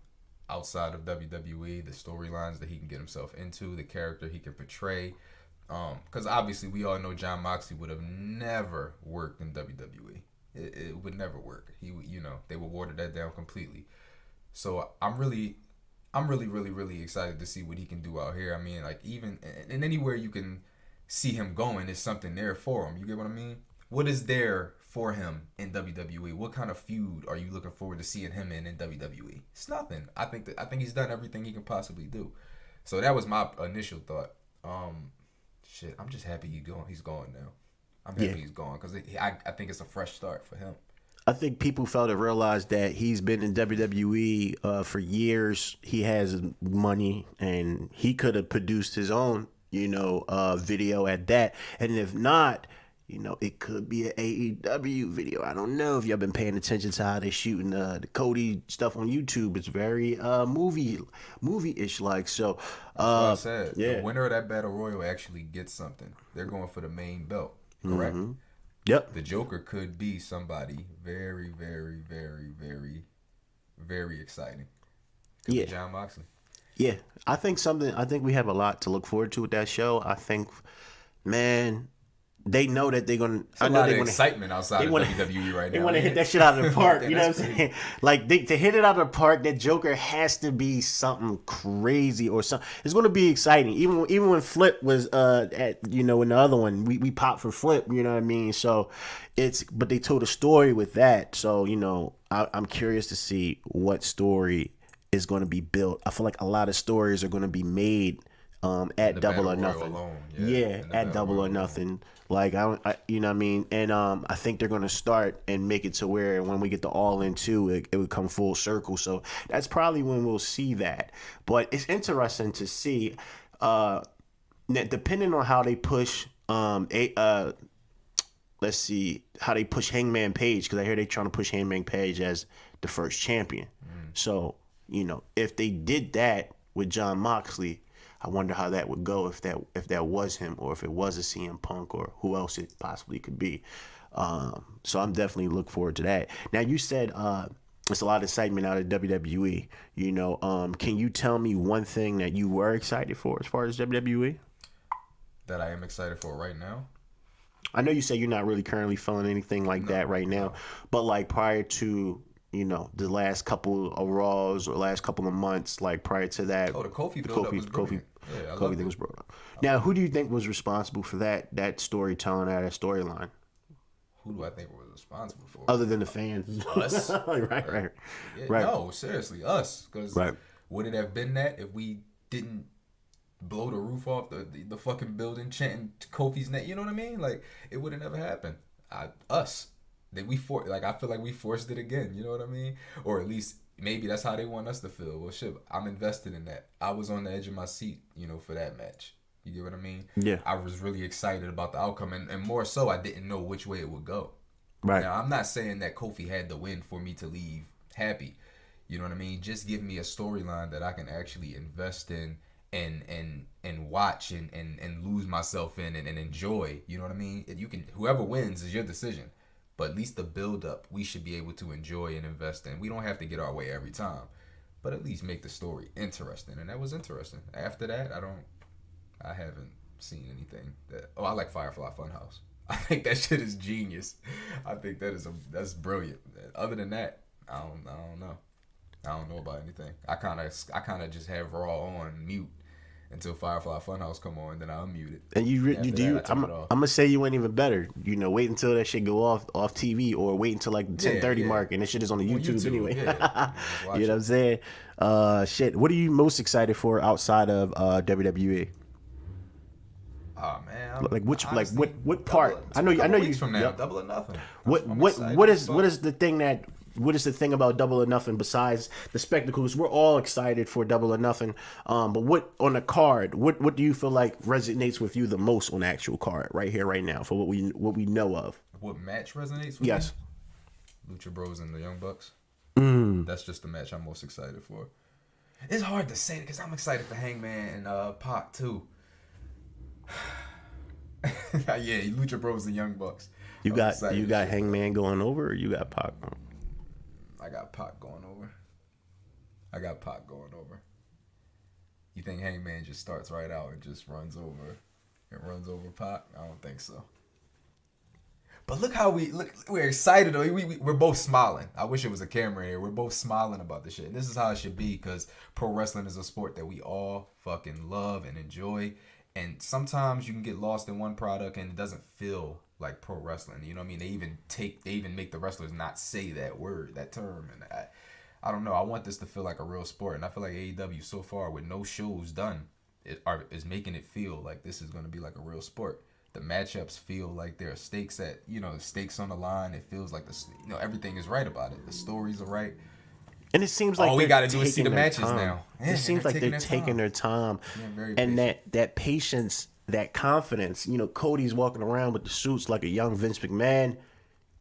outside of WWE, the storylines that he can get himself into, the character he can portray. Because obviously we all know Jon Moxley would have never worked in WWE. It would never work. He, you know, they would water that down completely. So I'm really excited to see what he can do out here. I mean, like, even in anywhere you can see him going, there's something there for him. You get what I mean? What is there for him in WWE? What kind of feud are you looking forward to seeing him in WWE? It's nothing. I think he's done everything he can possibly do. So that was my initial thought. Shit, I'm just happy he's gone now. I'm happy he's gone because I think it's a fresh start for him. I think people fail to realize that he's been in WWE for years. He has money, and he could have produced his own, you know, video at that. And if not, you know, it could be an AEW video. I don't know if y'all been paying attention to how they're shooting the Cody stuff on YouTube. It's very movie-ish like. So, that's what I said. Yeah. The winner of that Battle Royal actually gets something. They're going for the main belt, correct? Mm-hmm. Yep. The Joker could be somebody very, very, very, very, very exciting. Could be Jon Moxley. Yeah. I think we have a lot to look forward to with that show. I think, man, they know that they're going to... I know they want excitement outside of WWE right now. They want to hit that shit out of the park. You know what I'm saying? Like, to hit it out of the park, that Joker has to be something crazy or something. It's going to be exciting. Even when Flip was in the other one, we popped for Flip. You know what I mean? So but they told a story with that. So, you know, I'm curious to see what story is going to be built. I feel like a lot of stories are going to be made at Double or Nothing. At Double or Nothing. Like, I you know what I mean? And I think they're going to start and make it to where when we get the All In 2, it would come full circle. So that's probably when we'll see that. But it's interesting to see, depending on how they push, let's see, how they push Hangman Page, because I hear they're trying to push Hangman Page as the first champion. So, you know, if they did that with Jon Moxley, I wonder how that would go if that was him, or if it was a CM Punk, or who else it possibly could be. So I'm definitely looking forward to that. Now, you said it's a lot of excitement out of WWE. You know, can you tell me one thing that you were excited for as far as WWE? that I am excited for right now. I know you say you're not really currently feeling anything like that right now, but like prior to, you know, the last couple of Raws or last couple of months, like prior to that. Oh, the Kofi build-up was brilliant. Yeah, Kofi thing was brought up. Now, who do you think was responsible for that storytelling, that storyline? Who do I think was responsible for? Other than the fans. Us. right. Yeah, right. No, seriously, us. Because right. would it have been that if we didn't blow the roof off the fucking building chanting Kofi's name? You know what I mean? Like, it would have never happened. Us. I feel like we forced it again. You know what I mean? Or at least maybe that's how they want us to feel. Well, shit, I'm invested in that. I was on the edge of my seat, you know, for that match. You get what I mean? Yeah. I was really excited about the outcome, and more so, I didn't know which way it would go. Right. Now, I'm not saying that Kofi had to win for me to leave happy. You know what I mean? Just give me a storyline that I can actually invest in and watch and lose myself in and enjoy. You know what I mean? Whoever wins is your decision. But at least the build-up, we should be able to enjoy and invest in. We don't have to get our way every time. But at least make the story interesting. And that was interesting. After that, I haven't seen anything that... Oh, I like Firefly Funhouse. I think that shit is genius. I think that's brilliant. Other than that, I don't know. I don't know about anything. I kind of just have Raw on mute until Firefly Funhouse come on, then I'll unmute it. And I'm gonna say you went even better. You know, wait until that shit go off TV, or wait until like the 10:30 mark, and that shit is on the YouTube anyway. Yeah. You know what I'm saying? Shit. What are you most excited for outside of WWE? Oh man, what part? I know you from now. Double or Nothing. What is the thing about Double or Nothing besides the spectacles? We're all excited for Double or Nothing. But what on the card? What do you feel like resonates with you the most on the actual card right here, right now, for what we know of? What match resonates with Yes. me? Lucha Bros and the Young Bucks. That's just the match I'm most excited for. It's hard to say because I'm excited for Hangman and Pac too. Yeah, Lucha Bros and Young Bucks. You got Hangman going over, or you got Pac? I got Pac going over. You think Hangman just starts right out and just runs over Pac? I don't think so. But look how we're excited though. We're both smiling. I wish it was a camera here. We're both smiling about this shit. And this is how it should be, because pro wrestling is a sport that we all fucking love and enjoy. And sometimes you can get lost in one product and it doesn't feel like pro wrestling. You know what I mean? They even make the wrestlers not say that term. And I don't know. I want this to feel like a real sport. And I feel like AEW so far, with no shows done, is making it feel like this is going to be like a real sport. The matchups feel like there are stakes stakes on the line. It feels like everything is right about it. The stories are right. And it seems like all we got to do is see the matches now. It seems like they're taking their time, and that patience, that confidence. You know, Cody's walking around with the suits like a young Vince McMahon.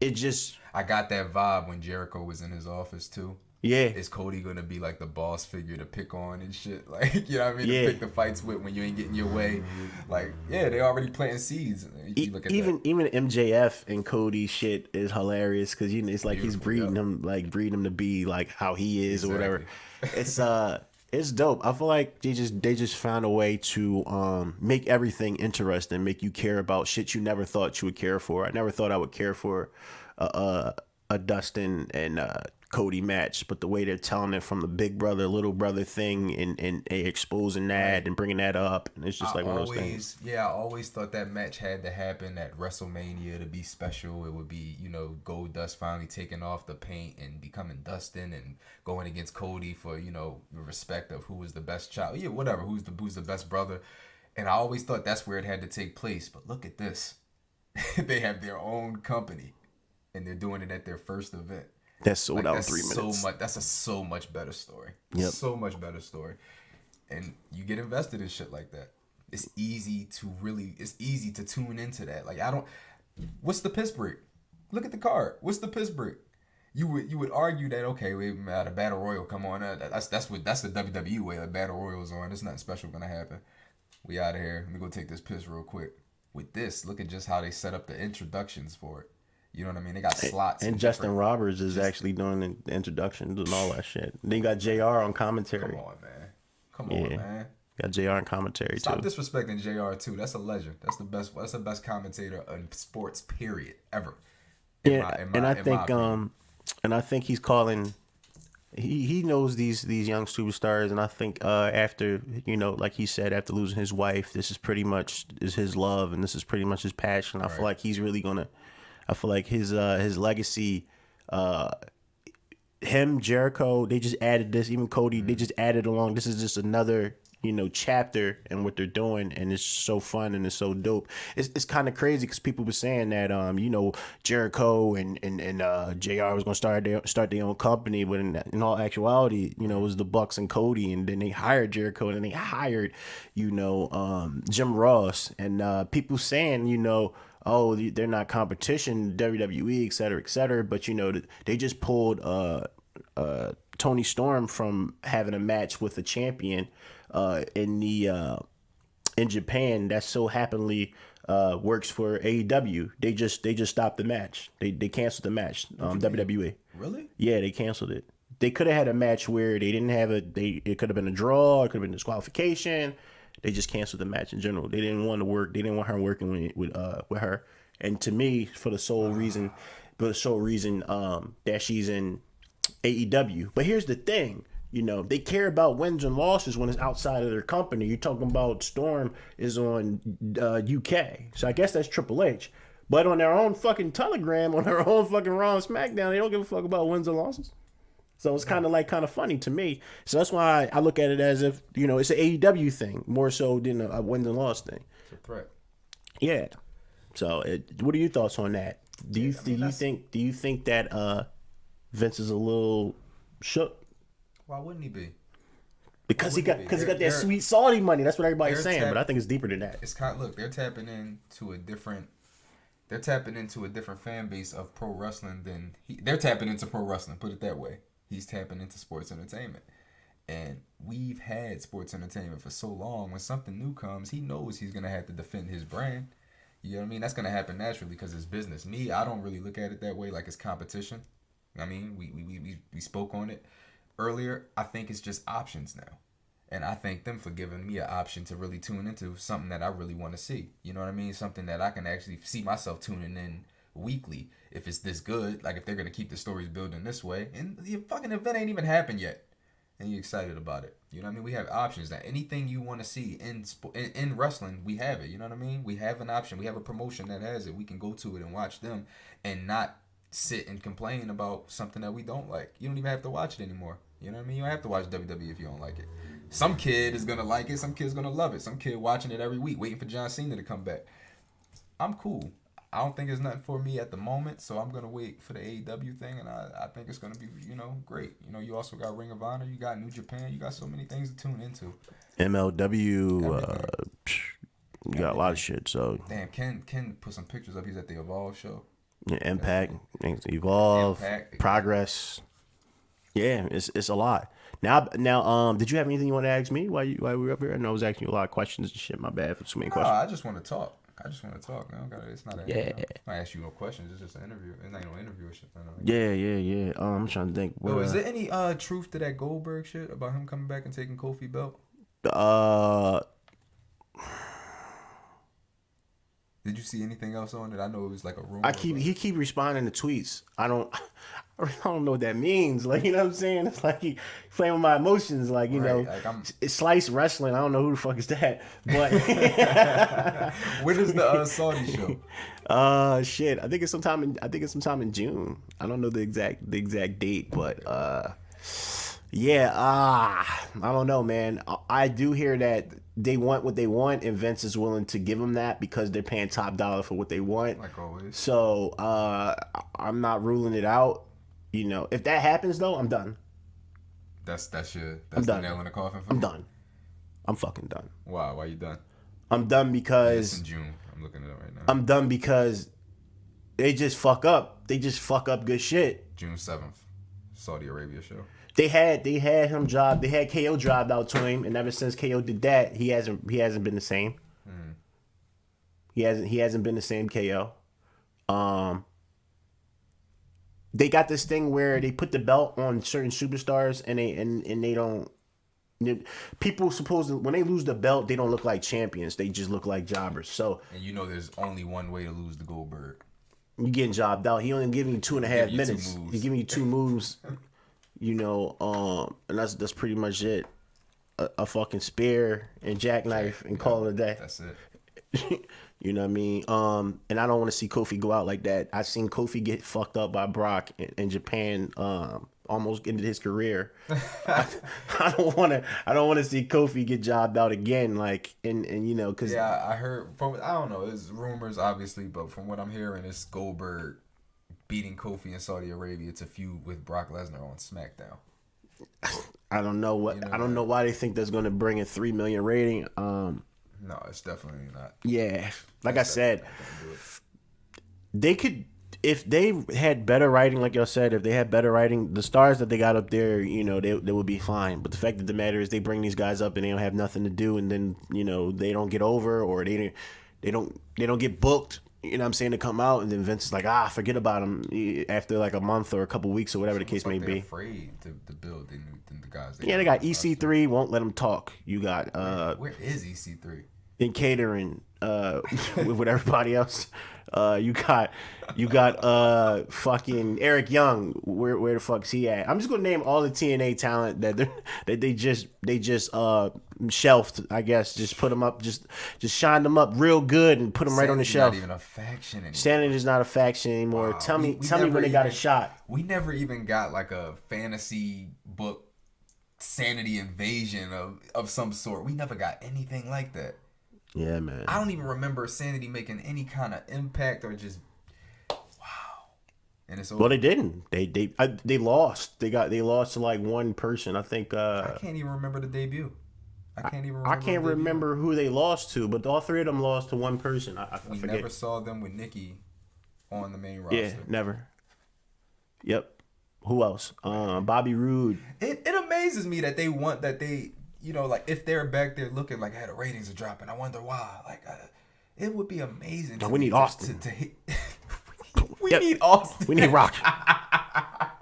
I got that vibe when Jericho was in his office too. Yeah. Is Cody gonna be like the boss figure to pick on and shit? Like, you know what I mean? Yeah. To pick the fights with when you ain't getting your way. Like, yeah, they already planting seeds. Look at even MJF and Cody shit is hilarious, because it's like he's breeding him to be like how he is, or whatever. It's dope. I feel like they just found a way to make everything interesting, make you care about shit you never thought you would care for. I never thought I would care for a Dustin and Cody match, but the way they're telling it from the big brother, little brother thing, and exposing that and bringing that up, and it's just one of those things. Yeah, I always thought that match had to happen at WrestleMania to be special. It would be, Goldust finally taking off the paint and becoming Dustin and going against Cody for, the respect of who was the best child. Yeah, whatever, who's the best brother. And I always thought that's where it had to take place. But look at this. They have their own company, and they're doing it at their first event. That's sold out in 3 minutes. That's a so much better story. Yep. So much better story. And you get invested in shit like that. It's easy to tune into that. Like, what's the piss break? Look at the card. What's the piss break? You would argue that, okay, we had a battle royal come on. That's the WWE way. Like, battle royals on. There's nothing special gonna happen. We out of here. Let me go take this piss real quick. With this, look at just how they set up the introductions for it. You know what I mean? They got slots. And Justin Roberts is actually doing the introductions and all that shit. Then you got JR on commentary. Come on, man. Got JR in commentary too. Stop disrespecting JR too. That's a legend. That's the best. That's the best commentator in sports, period, ever. And I think he's calling. He knows these young superstars, and I think after, you know, like he said, after losing his wife, this is pretty much his love, and this is pretty much his passion. I feel like he's really gonna. I feel like his legacy. Him, Jericho, they just added this. Even Cody, they just added along. This is just another, you know, chapter in what they're doing, and it's so fun and it's so dope. It's kind of crazy because people were saying that you know, Jericho and JR was gonna start their own company, but in all actuality, you know, it was the Bucks and Cody, and then they hired Jericho, and then they hired, you know, Jim Ross, and people saying, you know, oh, they're not competition, WWE, et cetera, but you know, they just pulled Tony Storm from having a match with a champion in Japan that so happily works for AEW. They just stopped the match. They canceled the match. WWE. Really? Yeah, they canceled it. They could have had a match where they didn't have it could have been a draw, it could have been disqualification. They just canceled the match in general. They didn't want to work. They didn't want her working with her. And to me, for the sole reason that she's in AEW. But here's the thing, you know, they care about wins and losses when it's outside of their company. You're talking about Storm is on UK, so I guess that's Triple H. But on their own fucking Telegram, on their own fucking Raw and SmackDown, they don't give a fuck about wins and losses. So it's kind of funny to me. So that's why I look at it as if, you know, it's an AEW thing more so than a wins and loss thing. It's a threat. Yeah. So what are your thoughts on that? Do you think that Vince is a little shook? Why wouldn't he be? Because he got that sweet Saudi money. That's what everybody's saying. But I think it's deeper than that. It's kind of, look, they're tapping into a different fan base of pro wrestling than they're tapping into pro wrestling. Put it that way. He's tapping into sports entertainment. And we've had sports entertainment for so long. When something new comes, he knows he's going to have to defend his brand. You know what I mean? That's going to happen naturally because it's business. Me, I don't really look at it that way, like it's competition. I mean, we spoke on it earlier. I think it's just options now. And I thank them for giving me an option to really tune into something that I really want to see. You know what I mean? Something that I can actually see myself tuning in weekly. If it's this good, like if they're going to keep the stories building this way, and the fucking event ain't even happened yet, and you're excited about it. You know what I mean? We have options now. Anything you want to see in wrestling, we have it. You know what I mean? We have an option. We have a promotion that has it. We can go to it and watch them and not sit and complain about something that we don't like. You don't even have to watch it anymore. You know what I mean? You don't have to watch WWE if you don't like it. Some kid is going to like it. Some kid's going to love it. Some kid watching it every week, waiting for John Cena to come back. I'm cool. I don't think it's nothing for me at the moment, so I'm going to wait for the AEW thing, and I think it's going to be, you know, great. You know, you also got Ring of Honor, you got New Japan, you got so many things to tune into. MLW, you got a lot of shit, so. Damn, Ken put some pictures up. He's at the Evolve show. Yeah, Impact, Evolve, Progress. Yeah, it's a lot. Now, did you have anything you want to ask me while we were up here? I know I was asking you a lot of questions and shit. My bad for so many questions. I just want to talk. Man. It's not I ask you no questions. It's just an interview. It's not no interview or shit. Yeah. I'm trying to think. Is there any truth to that Goldberg shit about him coming back and taking Kofi belt? Did you see anything else on it? I know it was like a rumor. He keep responding to tweets. I don't know what that means. Like, you know what I'm saying? It's like he playing with my emotions. Like, you know, like it's Slice Wrestling. I don't know who the fuck is that. But when is the Saudi show? Shit. I think it's sometime in June. I don't know the exact date, but yeah. I don't know, man. I do hear that they want what they want, and Vince is willing to give them that because they're paying top dollar for what they want. Like always. So I'm not ruling it out. You know, if that happens though, I'm done. That's the nail in the coffin for me. I'm done. I'm fucking done. Wow, why you done? I'm done because it's in June. I'm looking at it right now. I'm done because they just fuck up. They just fuck up good shit. June 7th, Saudi Arabia show. They had him job. They had KO jobbed out to him, and ever since KO did that, he hasn't been the same. Mm. He hasn't been the same KO. They got this thing where they put the belt on certain superstars, and they don't. People supposedly when they lose the belt, they don't look like champions. They just look like jobbers. So and you know, there's only one way to lose the Goldberg. You getting jobbed out. He only giving you 2.5 minutes. He giving you 2 moves. You know, and that's pretty much it. A fucking spear and jackknife and call it a day. That's it. You know what I mean? And I don't want to see Kofi go out like that. I've seen Kofi get fucked up by Brock in Japan. Almost ended his career. I don't want to see Kofi get jobbed out again. Like and you know, cause I heard from I don't know. It's rumors obviously, but from what I'm hearing, it's Goldberg beating Kofi in Saudi Arabia to feud with Brock Lesnar on SmackDown. I don't know I don't know why they think that's going to bring a 3 million rating. No, it's definitely not. Yeah, like I said, they could if they had better writing, like y'all said. If they had better writing, the stars that they got up there, you know, they would be fine. But the fact of the matter is, they bring these guys up and they don't have nothing to do, and then you know they don't get over or they don't get booked. You know what I'm saying, to come out, and then Vince is like, forget about him after like a month or a couple weeks or whatever the case may be. Afraid to build the guys. They got EC3 won't let them talk. You got where is EC3? In catering with everybody else. You got fucking Eric Young. Where the fuck's he at? I'm just gonna name all the TNA talent that they just shelved. I guess just put them up, just shined them up real good and put them right on the shelf. Not even a faction anymore. Standing is not a faction anymore. Tell me when they got a shot. We never even got like a fantasy book Sanity invasion of some sort. We never got anything like that. Yeah, man. I don't even remember Sanity making any kind of impact or just wow. And it's over. Well, they didn't. They lost. They lost to like one person. I think. I can't even remember the debut. I can't remember who they lost to, but all 3 of them lost to one person. I forget. We never saw them with Nikki on the main roster. Yeah, never. Yep. Who else? Bobby Roode. It amazes me that they you know, like if they're back there looking like, hey, the ratings are dropping. I wonder why. Like, it would be amazing. No, we need Austin. We need Austin. We need Rock.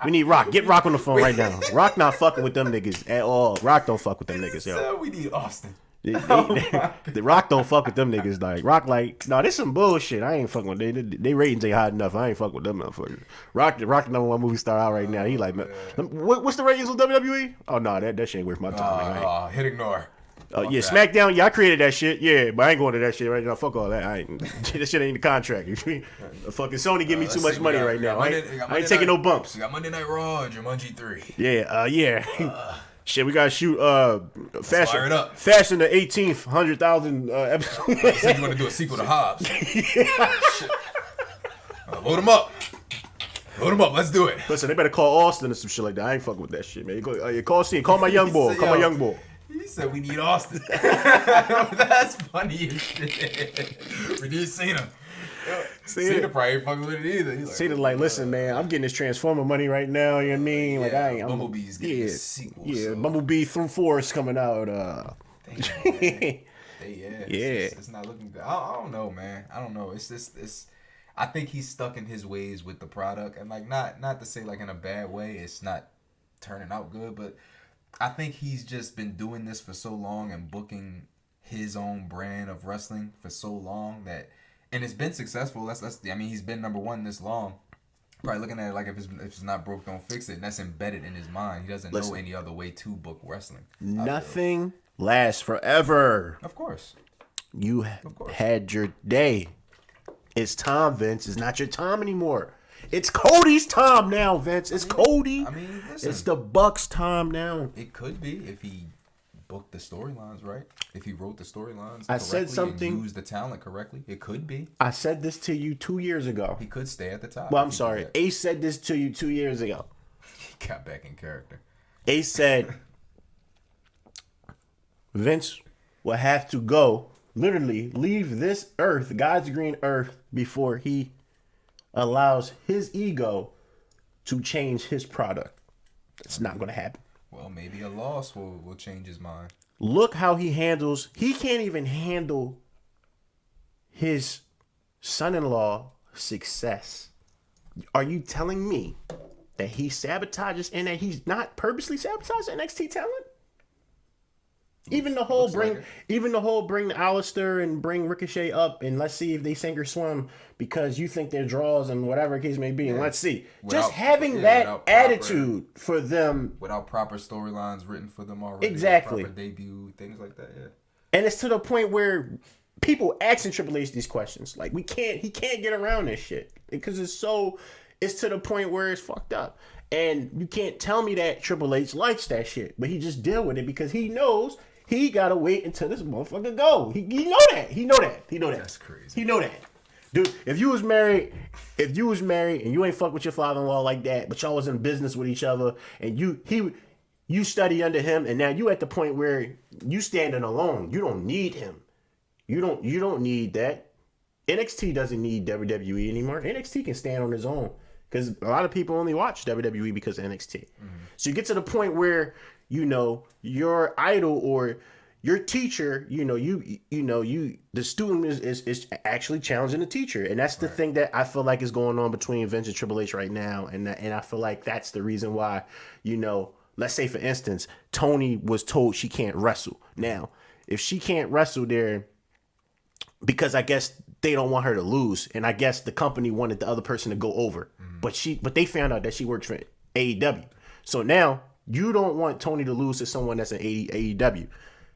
We need Rock. Get Rock on the phone right now. Rock not fucking with them niggas at all. Rock don't fuck with them niggas, yo. We need Austin. The Rock don't fuck with them niggas. Like Rock, like no, this some bullshit. I ain't fucking with them. They ratings ain't high enough. I ain't fucking with them motherfuckers. Rock, the number 1 movie star out right now. He like, what's the ratings on WWE? Oh no, that shit ain't worth my time. Hit ignore. Yeah, SmackDown. Yeah, I created that shit. Yeah, but I ain't going to that shit right now. Fuck all that. That shit ain't in the contract. Fucking Sony give me too much money right now. I ain't taking no bumps. We got Monday Night Raw and Jumanji 3. Yeah. Shit, we gotta shoot faster than the 18th 100,000 episode. You said you want to do a sequel to Hobbs. Shit. Load him up. Let's do it. Listen, they better call Austin or some shit like that. I ain't fucking with that shit, man. Call my young boy. Call my young boy. He said we need Austin. That's funny as shit. We need Cena. Cena probably ain't fucking with it either. He's like, Cena like, listen, man, I'm getting this Transformer money right now. You know what I mean? Like, Bumblebee's getting a sequel. Yeah, so. Bumblebee through 4 is coming out. It's not looking good. I don't know, man. I don't know. I think he's stuck in his ways with the product, and like not to say like in a bad way. It's not turning out good, but I think he's just been doing this for so long and booking his own brand of wrestling for so long that. And it's been successful. I mean, he's been number 1 this long. Probably looking at it like if it's not broke, don't fix it. And that's embedded in his mind. He doesn't know any other way to book wrestling. Nothing lasts forever. Of course. You had your day. It's time, Vince. It's not your time anymore. It's Cody's time now, Vince. It's Cody. I mean, listen. It's the Bucks' time now. It could be if he booked the storylines right. If he wrote the storylines I said something and used the talent correctly, it could be. I said this to you 2 years ago. He could stay at the top. Well, I'm sorry. Ace said this to you 2 years ago. He got back in character. Ace said Vince will have to go, literally leave this earth, God's green earth, before he allows his ego to change his product. It's not going to happen. Well, maybe a loss will change his mind. Look how he can't even handle his son-in-law success. Are you telling me that he sabotages and that he's not purposely sabotaging NXT talent? Even the whole bring Alistair and bring Ricochet up and let's see if they sink or swim because you think they're draws and whatever the case may be. And let's see. Just having that attitude for them. Without proper storylines written for them already. Exactly. Proper debut, things like that, yeah. And it's to the point where people asking Triple H these questions. Like, he can't get around this shit. Because it's to the point where it's fucked up. And you can't tell me that Triple H likes that shit. But he just deal with it because he knows he gotta wait until this motherfucker go. He know that. He know that. That's crazy. He know that. Dude, if you was married and you ain't fuck with your father-in-law like that, but y'all was in business with each other and you study under him and now you at the point where you standing alone. You don't need him. You don't need that. NXT doesn't need WWE anymore. NXT can stand on its own. Because a lot of people only watch WWE because of NXT. Mm-hmm. So you get to the point where, your idol or your teacher, the student is actually challenging the teacher. And that's the thing that I feel like is going on between Vince and Triple H right now. And I feel like that's the reason why, let's say, for instance, Tony was told she can't wrestle. Now, if she can't wrestle there, because I guess they don't want her to lose. And I guess the company wanted the other person to go over. Mm-hmm. But they found out that she works for AEW. So now you don't want Tony to lose to someone that's in AEW.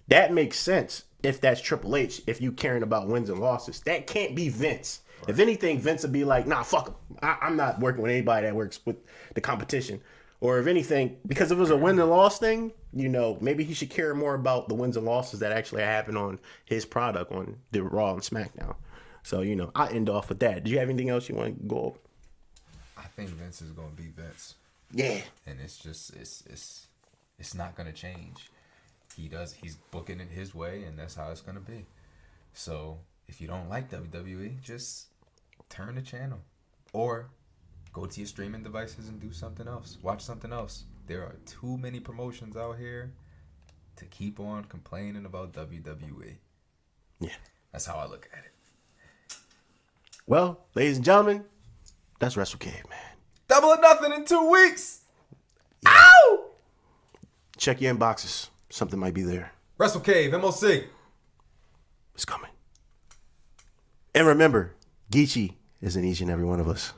That makes sense if that's Triple H, if you caring about wins and losses. That can't be Vince. Right. If anything, Vince would be like, nah, fuck him. I'm not working with anybody that works with the competition. Or if anything, because if it was a win and loss thing, maybe he should care more about the wins and losses that actually happen on his product on the Raw and SmackDown. So, I'll end off with that. Do you have anything else you want to go over? I think Vince is going to be Vince. Yeah. And it's just, it's not going to change. He's booking it his way, and that's how it's going to be. So, if you don't like WWE, just turn the channel. Or go to your streaming devices and do something else. Watch something else. There are too many promotions out here to keep on complaining about WWE. Yeah. That's how I look at it. Well, ladies and gentlemen, that's Wrestle Cave, man. Double or nothing in 2 weeks. Yeah. Ow! Check your inboxes. Something might be there. Wrestle Cave, MOC. It's coming. And remember, Geechee is in each and every one of us.